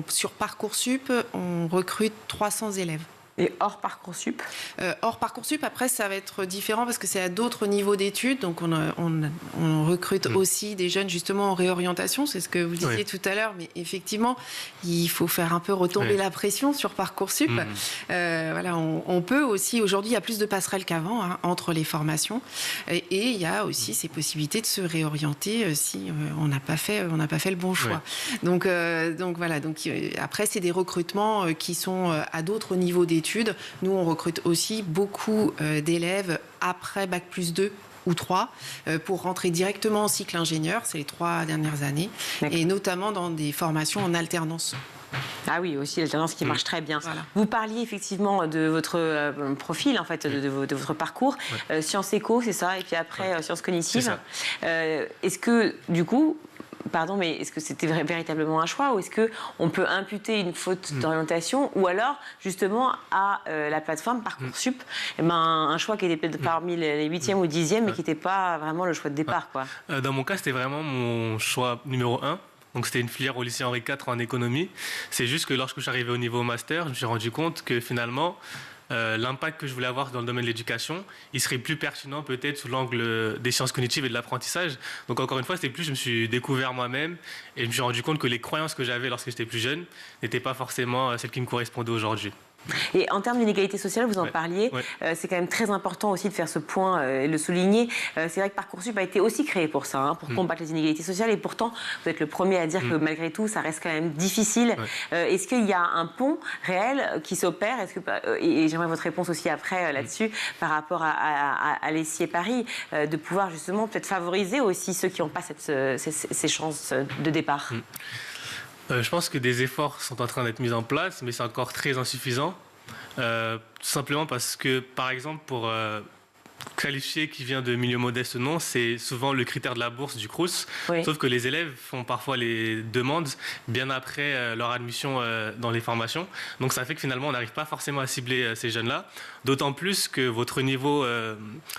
sur Parcoursup, on recrute 300 élèves. Et hors Parcoursup ? Hors Parcoursup, après, ça va être différent parce que c'est à d'autres niveaux d'études. Donc, on recrute aussi des jeunes, justement, en réorientation. C'est ce que vous disiez tout à l'heure. Mais effectivement, il faut faire un peu retomber la pression sur Parcoursup. On peut aussi... Aujourd'hui, il y a plus de passerelles qu'avant entre les formations. Et il y a aussi ces possibilités de se réorienter si on n'a pas fait le bon choix. Donc, voilà. Donc, après, c'est des recrutements qui sont à d'autres niveaux d'études. Nous, on recrute aussi beaucoup d'élèves après Bac+2 ou 3 pour rentrer directement en cycle ingénieur, c'est les 3 dernières années, et notamment dans des formations en alternance. Ah oui, aussi l'alternance qui marche très bien. Voilà. Vous parliez effectivement de votre profil, en fait, de votre parcours. Sciences éco, c'est ça, et puis après sciences cognitives. Est-ce que, du coup... mais est-ce que c'était véritablement un choix ou est-ce qu'on peut imputer une faute d'orientation ou alors justement à la plateforme Parcoursup un choix qui était peut-être parmi les 8e ou 10e mais qui n'était pas vraiment le choix de départ quoi. Dans mon cas, c'était vraiment mon choix numéro 1. Donc c'était une filière au lycée Henri IV en économie. C'est juste que lorsque je suis arrivé au niveau master, je me suis rendu compte que finalement... l'impact que je voulais avoir dans le domaine de l'éducation, il serait plus pertinent peut-être sous l'angle des sciences cognitives et de l'apprentissage. Donc encore une fois, je me suis découvert moi-même et je me suis rendu compte que les croyances que j'avais lorsque j'étais plus jeune n'étaient pas forcément celles qui me correspondaient aujourd'hui. Et en termes d'inégalité sociale, vous en parliez, c'est quand même très important aussi de faire ce point et le souligner. C'est vrai que Parcoursup a été aussi créé pour ça, pour combattre les inégalités sociales, et pourtant, vous êtes le premier à dire que malgré tout, ça reste quand même difficile. Est-ce qu'il y a un pont réel qui s'opère ? Et j'aimerais votre réponse aussi après là-dessus, par rapport à l'ESSI et Paris, de pouvoir justement peut-être favoriser aussi ceux qui n'ont pas ces chances de départ. Je pense que des efforts sont en train d'être mis en place, mais c'est encore très insuffisant. Tout simplement parce que, par exemple, pour qualifier qui vient de milieu modeste ou non, c'est souvent le critère de la bourse du Crous. Sauf que les élèves font parfois les demandes bien après leur admission dans les formations. Donc ça fait que finalement, on n'arrive pas forcément à cibler ces jeunes-là. D'autant plus que votre niveau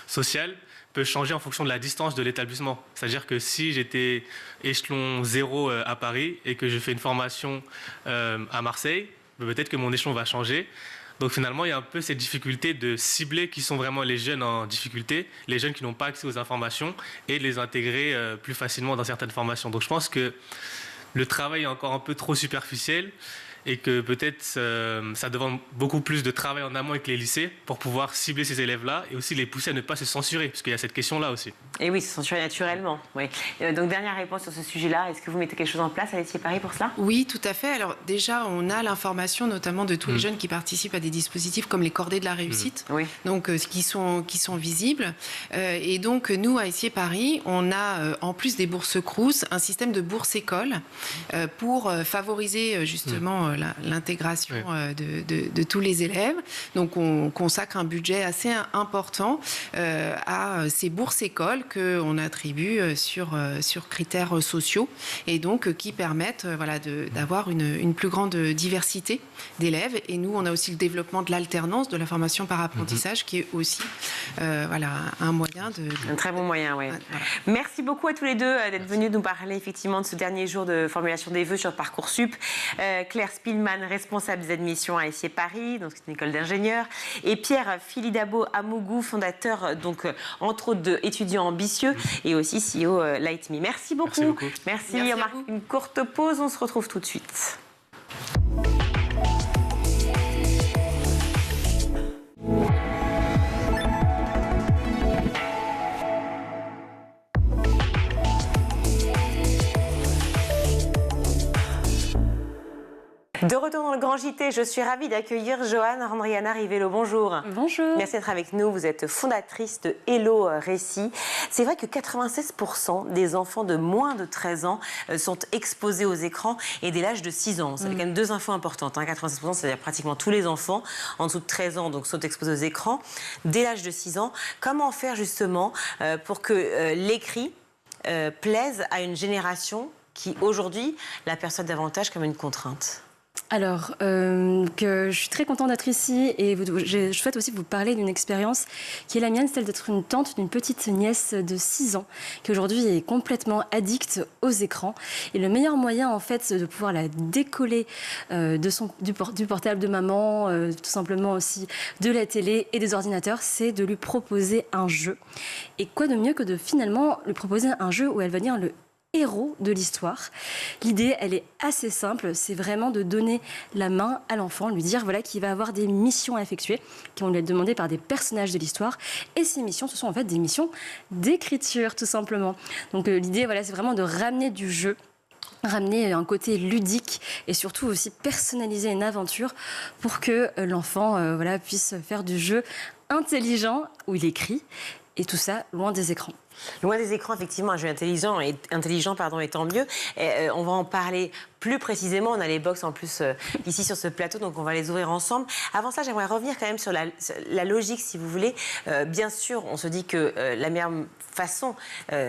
social peut changer en fonction de la distance de l'établissement. C'est-à-dire que si j'étais échelon 0 à Paris et que je fais une formation à Marseille, peut-être que mon échelon va changer. Donc finalement, il y a un peu cette difficulté de cibler qui sont vraiment les jeunes en difficulté, les jeunes qui n'ont pas accès aux informations et de les intégrer plus facilement dans certaines formations. Donc je pense que le travail est encore un peu trop superficiel et que peut-être ça demande beaucoup plus de travail en amont avec les lycées pour pouvoir cibler ces élèves-là et aussi les pousser à ne pas se censurer, parce qu'il y a cette question-là aussi. Et oui, se censurer naturellement. Oui. Donc dernière réponse sur ce sujet-là, est-ce que vous mettez quelque chose en place à l'ESSI Paris pour cela ? Oui, tout à fait. Alors déjà, on a l'information notamment de tous les jeunes qui participent à des dispositifs comme les cordées de la réussite, donc qui sont visibles. Et donc nous, à l'ESSI Paris, on a en plus des bourses Crous, un système de bourse école pour favoriser justement l'intégration de tous les élèves. Donc on consacre un budget assez important à ces bourses écoles qu'on attribue sur critères sociaux et donc qui permettent d'avoir une plus grande diversité d'élèves. Et nous, on a aussi le développement de l'alternance, de la formation par apprentissage qui est aussi un moyen de... Un très bon moyen, oui. Voilà. Merci beaucoup à tous les deux d'être venus nous parler effectivement de ce dernier jour de formulation des vœux sur Parcoursup. Claire Spillman, responsable des admissions à ESSIE Paris, donc c'est une école d'ingénieurs, et Pierre Philidabo Amougou, fondateur donc entre autres d'étudiants ambitieux et aussi CEO Light Me. Merci beaucoup. Merci beaucoup. Merci. On marque une courte pause, on se retrouve tout de suite. De retour dans le Grand JT, je suis ravie d'accueillir Joanne Randriana Rivello. Bonjour. Bonjour. Merci d'être avec nous. Vous êtes fondatrice de Hello Récit. C'est vrai que 96% des enfants de moins de 13 ans sont exposés aux écrans et dès l'âge de 6 ans. Ça fait quand même deux infos importantes. 96%, c'est-à-dire pratiquement tous les enfants en dessous de 13 ans donc, sont exposés aux écrans dès l'âge de 6 ans. Comment faire justement pour que l'écrit plaise à une génération qui aujourd'hui la perçoit davantage comme une contrainte ? Alors, que je suis très contente d'être ici et je souhaite aussi vous parler d'une expérience qui est la mienne, celle d'être une tante d'une petite nièce de 6 ans qui aujourd'hui est complètement addicte aux écrans. Et le meilleur moyen, en fait, de pouvoir la décoller du portable de maman, tout simplement aussi de la télé et des ordinateurs, c'est de lui proposer un jeu. Et quoi de mieux que de finalement lui proposer un jeu où elle va dire le héros de l'histoire. L'idée, elle est assez simple, c'est vraiment de donner la main à l'enfant, lui dire voilà qu'il va avoir des missions à effectuer qui vont lui être demandées par des personnages de l'histoire. Et ces missions, ce sont en fait des missions d'écriture, tout simplement. Donc l'idée, voilà, c'est vraiment de ramener du jeu, ramener un côté ludique et surtout aussi personnaliser une aventure pour que l'enfant puisse faire du jeu intelligent où il écrit et tout ça loin des écrans. Loin des écrans, effectivement, un jeu intelligent et tant mieux. Et, on va en parler plus précisément. On a les box en plus ici sur ce plateau, donc on va les ouvrir ensemble. Avant ça, j'aimerais revenir quand même sur la logique, si vous voulez. Bien sûr, on se dit que la meilleure façon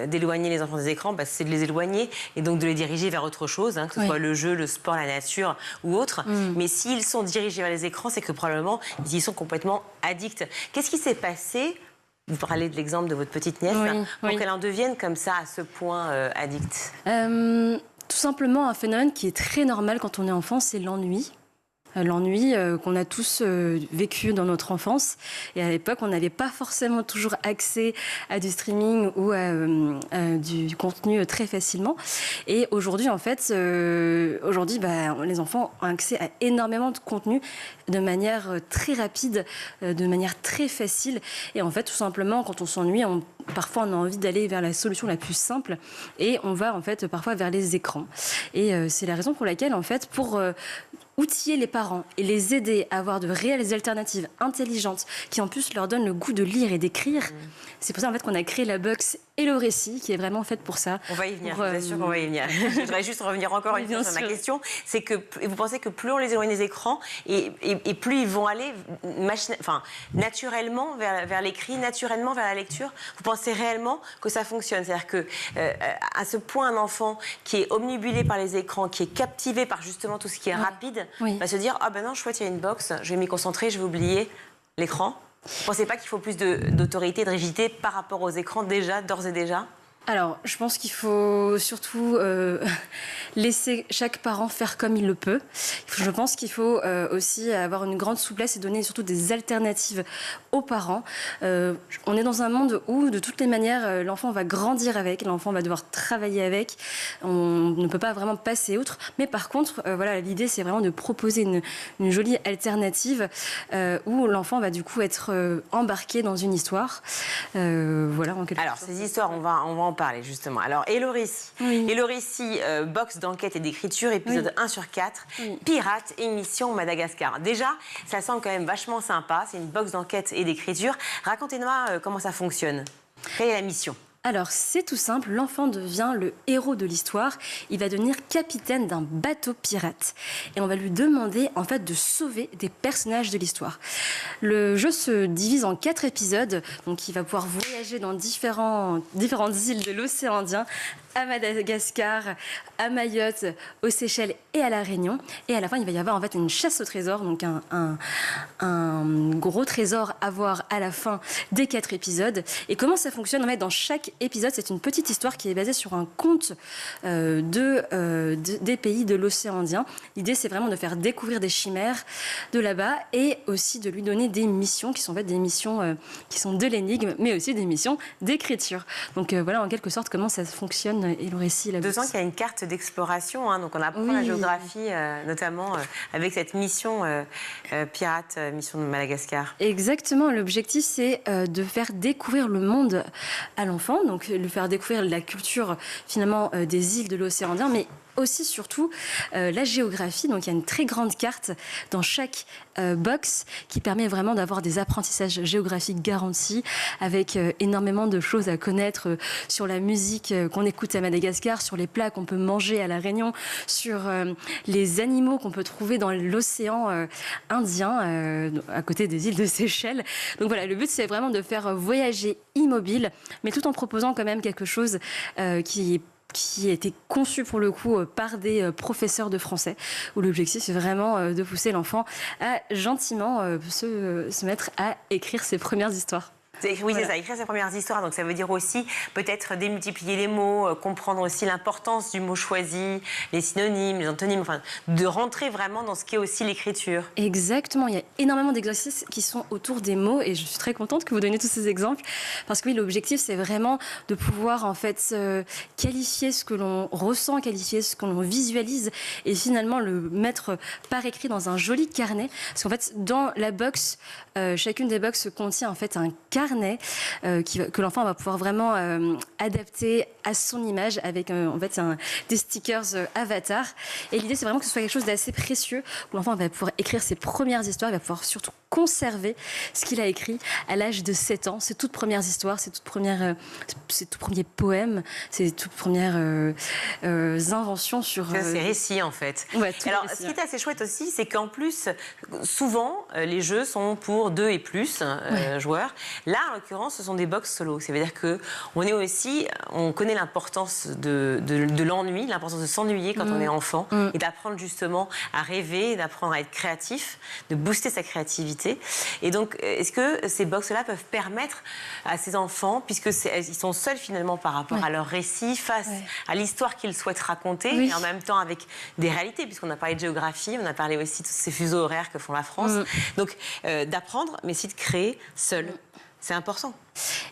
d'éloigner les enfants des écrans, c'est de les éloigner et donc de les diriger vers autre chose, que ce soit le jeu, le sport, la nature ou autre. Mais s'ils sont dirigés vers les écrans, c'est que probablement ils y sont complètement addicts. Qu'est-ce qui s'est passé ? Vous parlez de l'exemple de votre petite nièce, pour qu'elle en devienne comme ça, à ce point addicte. Tout simplement, un phénomène qui est très normal quand on est enfant, c'est l'ennui. L'ennui qu'on a tous vécu dans notre enfance. Et à l'époque, on n'avait pas forcément toujours accès à du streaming ou à du contenu très facilement. Et aujourd'hui, en fait, les enfants ont accès à énormément de contenu de manière très rapide, de manière très facile. Et en fait, tout simplement, quand on s'ennuie, parfois on a envie d'aller vers la solution la plus simple et on va en fait parfois vers les écrans. Et c'est la raison pour laquelle, en fait, pour outiller les parents et les aider à avoir de réelles alternatives intelligentes qui en plus leur donnent le goût de lire et d'écrire. C'est pour ça en fait qu'on a créé la box Hello Récit qui est vraiment faite pour ça. On va y venir, je vous assure qu'on va y venir. Je voudrais juste revenir encore une fois sur ma question. C'est que vous pensez que plus on les éloigne des écrans et plus ils vont aller naturellement vers l'écrit, naturellement vers la lecture. Vous pensez réellement que ça fonctionne? C'est-à-dire que à ce point un enfant qui est omnibulé par les écrans, qui est captivé par justement tout ce qui est rapide, va se dire non, chouette, il y a une box, je vais m'y concentrer, je vais oublier l'écran. Vous ne pensez pas qu'il faut plus d'autorité, de rigidité par rapport aux écrans d'ores et déjà? Alors, je pense qu'il faut surtout laisser chaque parent faire comme il le peut. Je pense qu'il faut aussi avoir une grande souplesse et donner surtout des alternatives aux parents. On est dans un monde où, de toutes les manières, l'enfant va grandir avec, l'enfant va devoir travailler avec. On ne peut pas vraiment passer outre. Mais par contre, l'idée, c'est vraiment de proposer une jolie alternative où l'enfant va du coup être embarqué dans une histoire. Alors, ces histoires, on va en parler justement. Alors, Hello Récit. Hello Récit, box d'enquête et d'écriture, épisode 1 sur 4, Pirates et Mission Madagascar. Déjà, ça semble quand même vachement sympa. C'est une box d'enquête et d'écriture. Racontez-moi comment ça fonctionne. Quelle est la mission? Alors, c'est tout simple, l'enfant devient le héros de l'histoire. Il va devenir capitaine d'un bateau pirate. Et on va lui demander, en fait, de sauver des personnages de l'histoire. Le jeu se divise en 4 épisodes. Donc, il va pouvoir voyager dans différentes îles de l'océan Indien, à Madagascar, à Mayotte, aux Seychelles et à La Réunion. Et à la fin, il va y avoir en fait une chasse au trésor, donc un gros trésor à voir à la fin des 4 épisodes. Et comment ça fonctionne? En fait, dans chaque épisode, c'est une petite histoire qui est basée sur un conte des pays de l'océan Indien. L'idée, c'est vraiment de faire découvrir des chimères de là-bas et aussi de lui donner des missions qui sont en fait des missions qui sont de l'énigme, mais aussi des missions d'écriture. Donc voilà, en quelque sorte, comment ça fonctionne et le récit. D'autant qu'il y a une carte d'exploration, hein, donc on apprend la géographie, notamment avec cette mission pirate, mission de Madagascar. Exactement, l'objectif c'est de faire découvrir le monde à l'enfant, donc lui faire découvrir la culture finalement des îles de l'océan Indien, mais aussi surtout la géographie. Donc il y a une très grande carte dans chaque box qui permet vraiment d'avoir des apprentissages géographiques garantis avec énormément de choses à connaître sur la musique qu'on écoute à Madagascar, sur les plats qu'on peut manger à La Réunion, sur les animaux qu'on peut trouver dans l'océan Indien à côté des îles de Seychelles. Donc voilà, le but c'est vraiment de faire voyager immobile, mais tout en proposant quand même quelque chose qui a été conçu pour le coup par des professeurs de français, où l'objectif c'est vraiment de pousser l'enfant à gentiment se mettre à écrire ses premières histoires. Oui, c'est ça, écrire ses premières histoires. Donc ça veut dire aussi peut-être démultiplier les mots, comprendre aussi l'importance du mot choisi, les synonymes, les antonymes, enfin, de rentrer vraiment dans ce qu'est aussi l'écriture. Exactement, il y a énormément d'exercices qui sont autour des mots et je suis très contente que vous donniez tous ces exemples parce que oui, l'objectif c'est vraiment de pouvoir en fait qualifier ce que l'on ressent, qualifier ce que l'on visualise et finalement le mettre par écrit dans un joli carnet. Parce qu'en fait, dans la box, chacune des boxes contient en fait un carnet que l'enfant va pouvoir vraiment adapter à son image avec en fait des stickers avatar. Et l'idée c'est vraiment que ce soit quelque chose d'assez précieux où l'enfant va pouvoir écrire ses premières histoires, il va pouvoir surtout conserver ce qu'il a écrit à l'âge de 7 ans, ses toutes premières histoires, ses tout premiers poèmes, ses toutes premières inventions sur... Ces récits en fait. Ouais, alors ce qui est assez chouette aussi, c'est qu'en plus, souvent les jeux sont pour 2 et plus joueurs. Là, en l'occurrence, ce sont des box solo. Ça veut dire qu'on connaît l'importance de l'ennui, l'importance de s'ennuyer quand on est enfant et d'apprendre justement à rêver, d'apprendre à être créatif, de booster sa créativité. Et donc, est-ce que ces box-là peuvent permettre à ces enfants, puisqu'ils sont seuls finalement par rapport à leur récit, face à l'histoire qu'ils souhaitent raconter, et en même temps avec des réalités, puisqu'on a parlé de géographie, on a parlé aussi de tous ces fuseaux horaires que font la France. Donc, d'apprendre, mais aussi de créer seul. C'est important.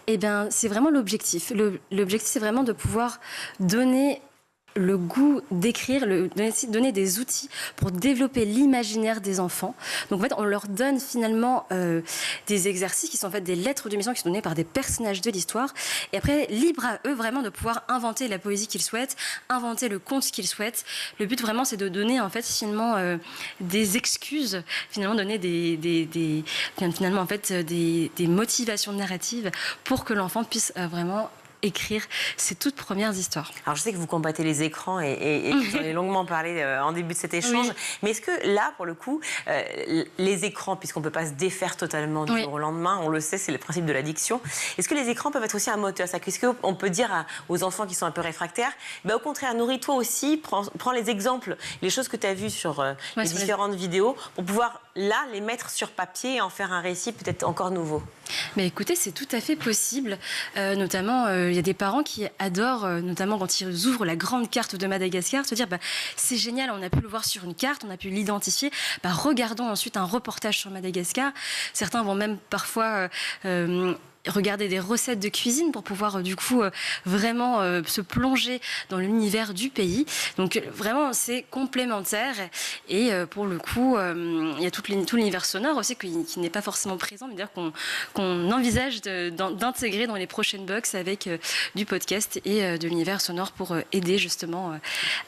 Eh bien, c'est vraiment l'objectif. L'objectif, c'est vraiment de pouvoir donner le goût d'écrire, donner des outils pour développer l'imaginaire des enfants. Donc en fait, on leur donne finalement des exercices qui sont en fait des lettres de mission qui sont données par des personnages de l'histoire. Et après, libre à eux vraiment de pouvoir inventer la poésie qu'ils souhaitent, inventer le conte qu'ils souhaitent. Le but vraiment, c'est de donner en fait finalement des excuses, finalement donner des motivations narratives pour que l'enfant puisse vraiment écrire ses toutes premières histoires. Alors je sais que vous combattez les écrans et vous en avez longuement parlé en début de cet échange, mais est-ce que là, pour le coup, les écrans, puisqu'on ne peut pas se défaire totalement du jour au lendemain, on le sait, c'est le principe de l'addiction, est-ce que les écrans peuvent être aussi un moteur? Est-ce qu'on peut dire aux enfants qui sont un peu réfractaires, au contraire, nourris-toi aussi, prends les exemples, les choses que tu as vues sur les différentes vidéos, pour pouvoir là les mettre sur papier et en faire un récit peut-être encore nouveau? Mais écoutez, c'est tout à fait possible. Notamment, il y a des parents qui adorent, notamment quand ils ouvrent la grande carte de Madagascar, se dire c'est génial, on a pu le voir sur une carte, on a pu l'identifier. Regardons ensuite un reportage sur Madagascar. Certains vont même parfois regarder des recettes de cuisine pour pouvoir du coup vraiment se plonger dans l'univers du pays. Donc vraiment c'est complémentaire et pour le coup il y a tout l'univers sonore aussi qui n'est pas forcément présent, mais d'ailleurs qu'on envisage d'intégrer dans les prochaines box avec du podcast et de l'univers sonore pour aider justement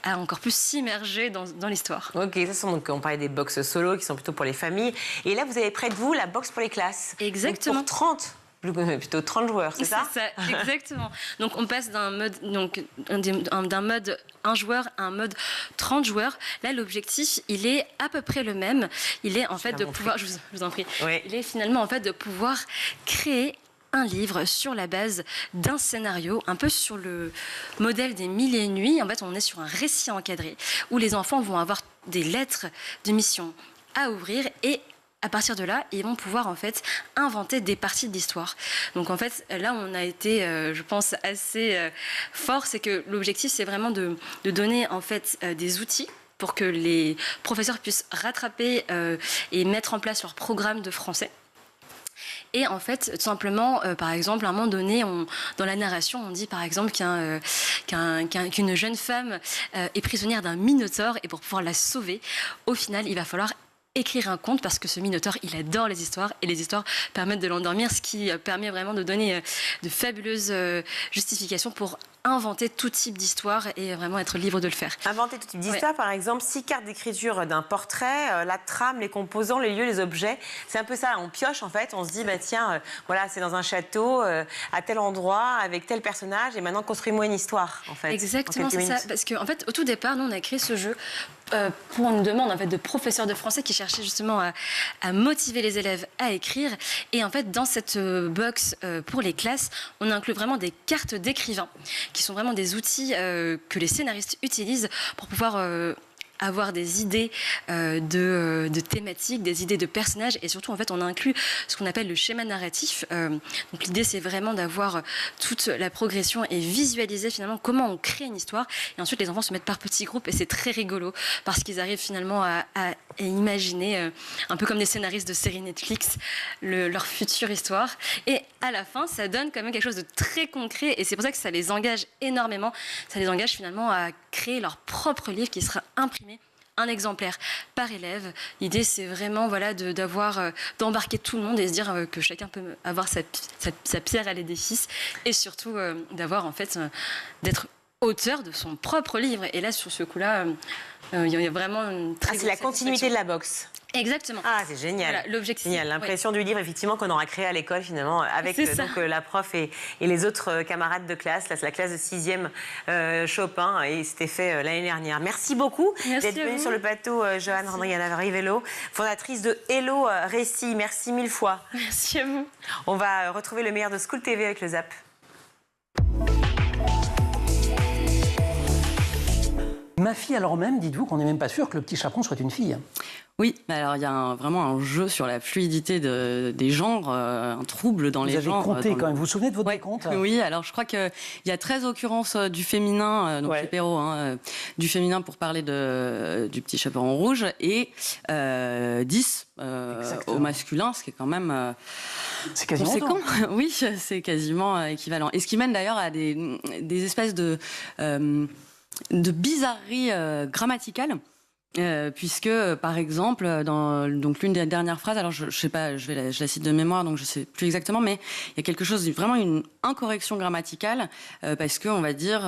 à encore plus s'immerger dans l'histoire. Ok, donc on parlait des box solo qui sont plutôt pour les familles et là vous avez près de vous la box pour les classes. Exactement. Donc pour 30 plutôt 30 joueurs, c'est ça? C'est ça, exactement. Donc on passe d'un mode 1 joueur à un mode 30 joueurs. Là, l'objectif, il est à peu près le même. Il est en fait de pouvoir, je vous en prie, il est finalement en fait de pouvoir créer un livre sur la base d'un scénario, un peu sur le modèle des Mille et une nuits. En fait, on est sur un récit encadré où les enfants vont avoir des lettres de mission à ouvrir et à partir de là, ils vont pouvoir en fait inventer des parties de l'histoire. Donc en fait, là, on a été, je pense, assez fort. C'est que l'objectif, c'est vraiment de donner en fait des outils pour que les professeurs puissent rattraper et mettre en place leur programme de français. Et en fait, tout simplement, par exemple, à un moment donné, dans la narration, on dit par exemple qu'une jeune femme est prisonnière d'un minotaure et pour pouvoir la sauver, au final, il va falloir écrire un conte parce que ce minotaure, il adore les histoires et les histoires permettent de l'endormir, ce qui permet vraiment de donner de fabuleuses justifications pour inventer tout type d'histoire et vraiment être libre de le faire. Inventer tout type d'histoire, par exemple, 6 cartes d'écriture d'un portrait, la trame, les composants, les lieux, les objets. C'est un peu ça, on pioche en fait, on se dit, bah, tiens, voilà, c'est dans un château, à tel endroit, avec tel personnage, et maintenant construis-moi une histoire, en fait. Exactement, c'est ça. Parce qu'en fait, au tout départ, nous, on a créé ce jeu pour une demande en fait, de professeurs de français qui cherchaient justement à motiver les élèves à écrire. Et en fait, dans cette box pour les classes, on inclut vraiment des cartes d'écrivains qui sont vraiment des outils que les scénaristes utilisent pour pouvoir avoir des idées de thématiques, des idées de personnages et surtout en fait on inclut ce qu'on appelle le schéma narratif. Donc l'idée c'est vraiment d'avoir toute la progression et visualiser finalement comment on crée une histoire et ensuite les enfants se mettent par petits groupes et c'est très rigolo parce qu'ils arrivent finalement à imaginer un peu comme des scénaristes de séries Netflix leur future histoire et à la fin ça donne quand même quelque chose de très concret et c'est pour ça que ça les engage énormément, ça les engage finalement à créer leur propre livre qui sera imprimé un exemplaire par élève. L'idée, c'est vraiment voilà, d'embarquer tout le monde et se dire que chacun peut avoir sa pierre à l'édifice et surtout d'avoir en fait d'être auteur de son propre livre. Et là, sur ce coup-là, il y a vraiment une très c'est la continuité de la box. Exactement. Ah, c'est génial. Voilà, l'objectif. Génial. L'impression du livre, effectivement, qu'on aura créé à l'école, finalement, avec donc, la prof et les autres camarades de classe. Là, c'est la classe de 6e Chopin et c'était fait l'année dernière. Merci beaucoup d'être venue sur le plateau, Johanne Rivello, fondatrice de Hello Récit. Merci 1000 fois. Merci à vous. On va retrouver le meilleur de School TV avec le Zap. Ma fille, alors même, dites-vous qu'on n'est même pas sûr que le petit chaperon soit une fille. Oui, alors il y a vraiment un jeu sur la fluidité des genres, un trouble dans les genres. Vous avez compté quand même, vous vous souvenez de votre décompte? Oui, alors je crois qu'il y a 13 occurrences du féminin, donc chez Perrault, du féminin pour parler du petit chaperon rouge, et 10 au masculin, ce qui est quand même c'est quasiment conséquent. Oui, c'est quasiment équivalent. Et ce qui mène d'ailleurs à des espèces de bizarreries grammaticales. Puisque, par exemple, dans l'une des dernières phrases, alors je sais pas, je la cite de mémoire, donc je sais plus exactement, mais il y a quelque chose, vraiment une incorrection grammaticale, parce que on va dire,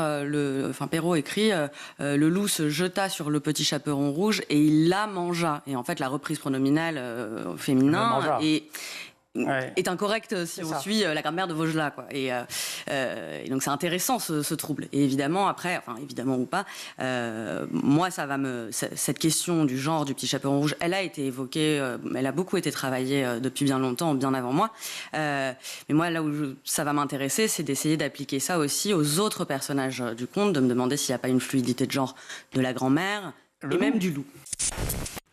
Perrault écrit, le loup se jeta sur le petit chaperon rouge et il la mangea. Et en fait, la reprise pronominale féminin est incorrecte si on suit la grammaire de Vaugelas, quoi. Et donc c'est intéressant ce trouble. Et évidemment après, enfin évidemment ou pas, moi cette question du genre du petit chaperon rouge, elle a été évoquée, elle a beaucoup été travaillée depuis bien longtemps, bien avant moi. Mais moi là où ça va m'intéresser, c'est d'essayer d'appliquer ça aussi aux autres personnages du conte, de me demander s'il n'y a pas une fluidité de genre de la grand-mère et même du loup.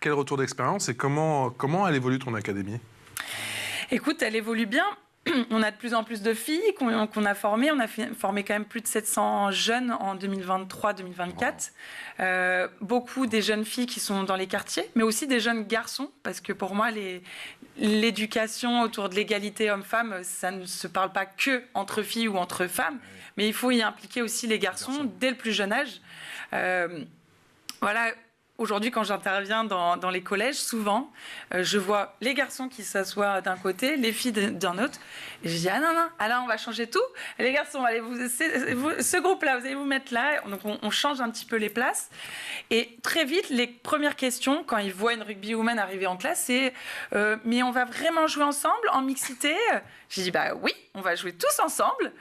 Quel retour d'expérience et comment elle évolue ton académie? Écoute, elle évolue bien. On a de plus en plus de filles qu'on a formées. On a formé quand même plus de 700 jeunes en 2023-2024. Beaucoup des jeunes filles qui sont dans les quartiers, mais aussi des jeunes garçons, parce que pour moi, l'éducation autour de l'égalité homme-femme, ça ne se parle pas que entre filles ou entre femmes, mais il faut y impliquer aussi les garçons dès le plus jeune âge. Voilà. aujourd'hui, quand j'interviens dans les collèges, souvent, je vois les garçons qui s'assoient d'un côté, les filles d'un autre. Et je dis, ah non, alors on va changer tout. Les garçons, allez, ce groupe-là, vous allez vous mettre là. Donc on change un petit peu les places. Et très vite, les premières questions, quand ils voient une rugby woman arriver en classe, c'est mais on va vraiment jouer ensemble, en mixité? J'ai dit, bah oui, on va jouer tous ensemble.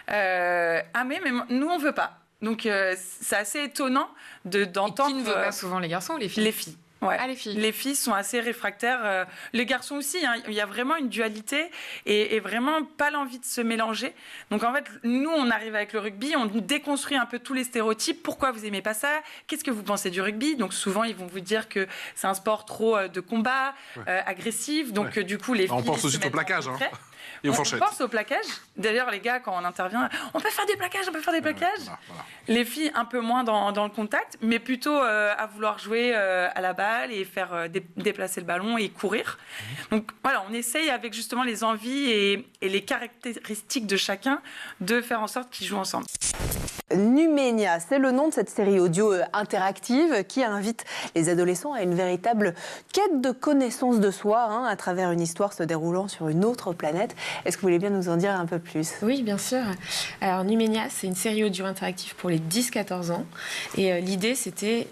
Ah mais nous, on veut pas. Donc, c'est assez étonnant d'entendre... Et qui ne veut pas souvent, les garçons ou les filles? Les filles. Ouais. Ah, les filles. Les filles sont assez réfractaires. Les garçons aussi. Hein. Il y a vraiment une dualité et vraiment pas l'envie de se mélanger. Donc, en fait, nous, on arrive avec le rugby, on déconstruit un peu tous les stéréotypes. Pourquoi vous aimez pas ça? Qu'est-ce que vous pensez du rugby? Donc, souvent, ils vont vous dire que c'est un sport trop de combat, agressif. Donc, du coup, les filles... On pense aussi au plaquage. Hein. Et on pense au plaquage. D'ailleurs, les gars, quand on intervient, on peut faire des plaquages, Voilà. Les filles, un peu moins dans le contact, mais plutôt à vouloir jouer à la balle et faire déplacer le ballon et courir. Donc voilà, on essaye avec justement les envies et les caractéristiques de chacun de faire en sorte qu'ils jouent ensemble. Numénia, c'est le nom de cette série audio interactive qui invite les adolescents à une véritable quête de connaissance de soi à travers une histoire se déroulant sur une autre planète. Est-ce que vous voulez bien nous en dire un peu plus? Oui, bien sûr. Alors Numénia, c'est une série audio interactive pour les 10-14 ans. Et l'idée, c'était,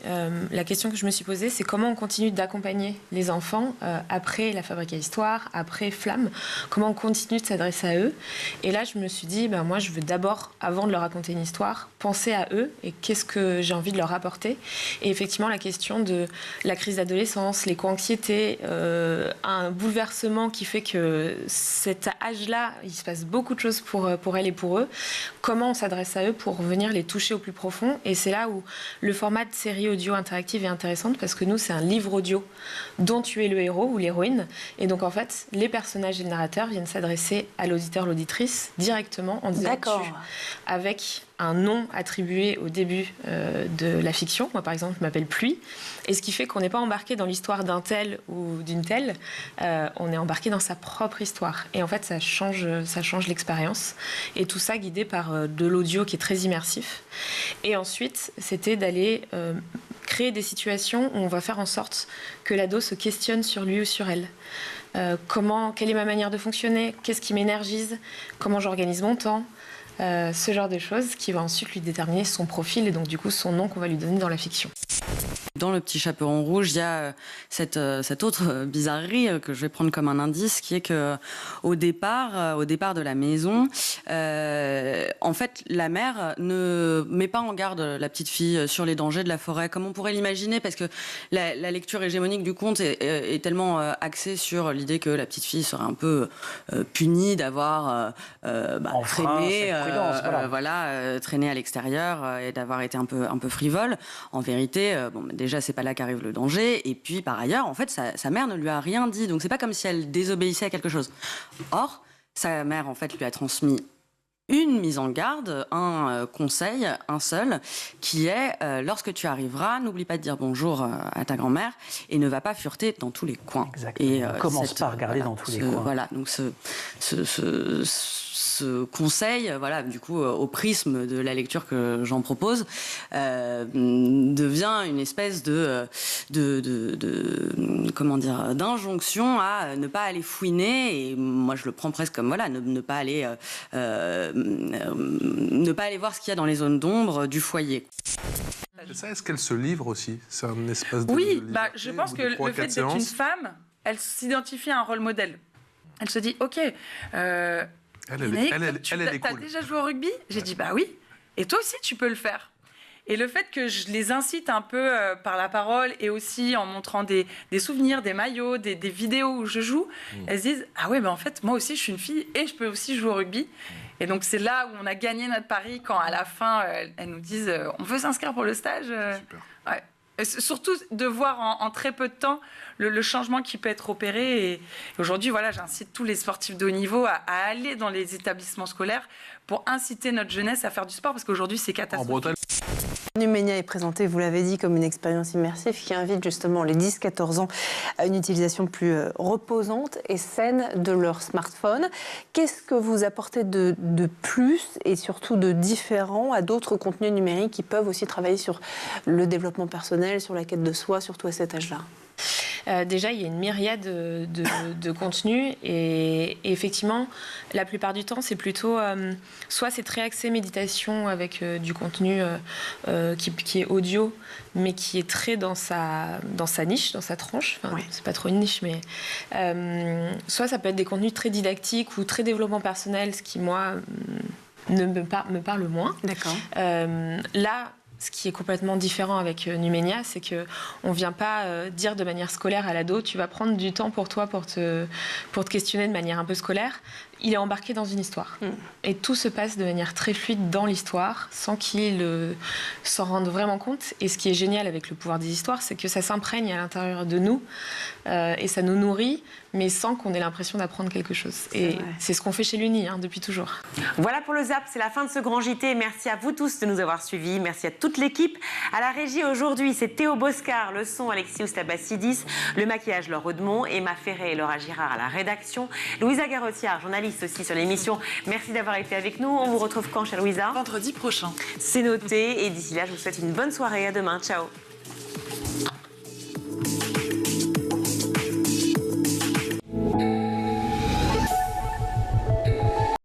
la question que je me suis posée, c'est comment on continue d'accompagner les enfants après La Fabrique à Histoire, après Flamme, comment on continue de s'adresser à eux. Et là, je me suis dit, moi, je veux d'abord, avant de leur raconter une histoire, penser à eux et qu'est-ce que j'ai envie de leur apporter. Et effectivement, la question de la crise d'adolescence, l'éco-anxiété, un bouleversement qui fait que cet âge-là, il se passe beaucoup de choses pour elles et pour eux. Comment on s'adresse à eux pour venir les toucher au plus profond? Et c'est là où le format de série audio interactive est intéressant parce que nous, c'est un livre audio dont tu es le héros ou l'héroïne. Et donc, en fait, les personnages et le narrateur viennent s'adresser à l'auditeur, l'auditrice directement en disant avec un nom attribué au début de la fiction. Moi, par exemple, je m'appelle Pluie. Et ce qui fait qu'on n'est pas embarqué dans l'histoire d'un tel ou d'une telle. On est embarqué dans sa propre histoire. Et en fait, ça change l'expérience. Et tout ça guidé par de l'audio qui est très immersif. Et ensuite, c'était d'aller créer des situations où on va faire en sorte que l'ado se questionne sur lui ou sur elle. Quelle est ma manière de fonctionner? Qu'est-ce qui m'énergise? Comment j'organise mon temps? Ce genre de choses qui va ensuite lui déterminer son profil et donc du coup son nom qu'on va lui donner dans la fiction. Dans Le Petit Chaperon Rouge, il y a cette autre bizarrerie que je vais prendre comme un indice, qui est que au départ de la maison, en fait, la mère ne met pas en garde la petite fille sur les dangers de la forêt, comme on pourrait l'imaginer, parce que la lecture hégémonique du conte est tellement axée sur l'idée que la petite fille serait un peu punie d'avoir traîné, traîné à l'extérieur et d'avoir été un peu frivole. En vérité, déjà, c'est pas là qu'arrive le danger. Et puis, par ailleurs, en fait, sa mère ne lui a rien dit. Donc, c'est pas comme si elle désobéissait à quelque chose. Or, sa mère, en fait, lui a transmis une mise en garde, un conseil, un seul, qui est lorsque tu arriveras, n'oublie pas de dire bonjour à ta grand-mère et ne va pas fureter dans tous les coins. Exactement. Et commence pas à regarder dans tous les coins. Voilà, donc ce conseil, du coup, au prisme de la lecture que j'en propose, devient une espèce d'injonction à ne pas aller fouiner. Et moi, je le prends presque comme ne pas aller voir ce qu'il y a dans les zones d'ombre du foyer. Est-ce qu'elle se livre aussi? C'est un espace de je pense que le fait d'être une femme, elle s'identifie à un rôle modèle. Elle se dit, ok. Elle est T'as cool. déjà joué au rugby? J'ai dit, bah oui. Et toi aussi, tu peux le faire. Et le fait que je les incite un peu par la parole et aussi en montrant des souvenirs, des maillots, des vidéos où je joue, elles se disent, ah ouais, en fait, moi aussi, je suis une fille et je peux aussi jouer au rugby. Et donc, c'est là où on a gagné notre pari quand, à la fin, elles nous disent, on veut s'inscrire pour le stage. Super. Ouais. Et surtout de voir en très peu de temps le changement qui peut être opéré. Et aujourd'hui, j'incite tous les sportifs de haut niveau à aller dans les établissements scolaires pour inciter notre jeunesse à faire du sport, parce qu'aujourd'hui, c'est catastrophique. Numenia est présenté, vous l'avez dit, comme une expérience immersive qui invite justement les 10-14 ans à une utilisation plus reposante et saine de leur smartphone. Qu'est-ce que vous apportez de plus et surtout de différent à d'autres contenus numériques qui peuvent aussi travailler sur le développement personnel, sur la quête de soi, surtout à cet âge-là ? Déjà, il y a une myriade de contenus et effectivement, la plupart du temps, c'est plutôt soit c'est très axé méditation avec du contenu qui est audio, mais qui est très dans sa niche, dans sa tranche. Enfin, c'est pas trop une niche, mais soit ça peut être des contenus très didactiques ou très développement personnel, ce qui moi me parle moins. D'accord. Là. Ce qui est complètement différent avec Numenia, c'est qu'on ne vient pas dire de manière scolaire à l'ado, tu vas prendre du temps pour toi, pour te questionner de manière un peu scolaire. Il est embarqué dans une histoire. Et tout se passe de manière très fluide dans l'histoire, sans qu'il s'en rende vraiment compte. Et ce qui est génial avec le pouvoir des histoires, c'est que ça s'imprègne à l'intérieur de nous et ça nous nourrit, mais sans qu'on ait l'impression d'apprendre quelque chose. Et c'est ce qu'on fait chez l'Uni depuis toujours. Voilà pour le Zap, c'est la fin de ce grand JT. Merci à vous tous de nous avoir suivis. Merci à toute l'équipe. À la régie aujourd'hui, c'est Théo Boscar, le son Alexis Oustabassidis, le maquillage Laure Redemont, Emma Ferré et Laura Girard à la rédaction, Louisa Garotiard, journaliste aussi sur l'émission. Merci d'avoir été avec nous. On vous retrouve quand, chère Louisa ? Vendredi prochain. C'est noté. Et d'ici là, je vous souhaite une bonne soirée. À demain. Ciao.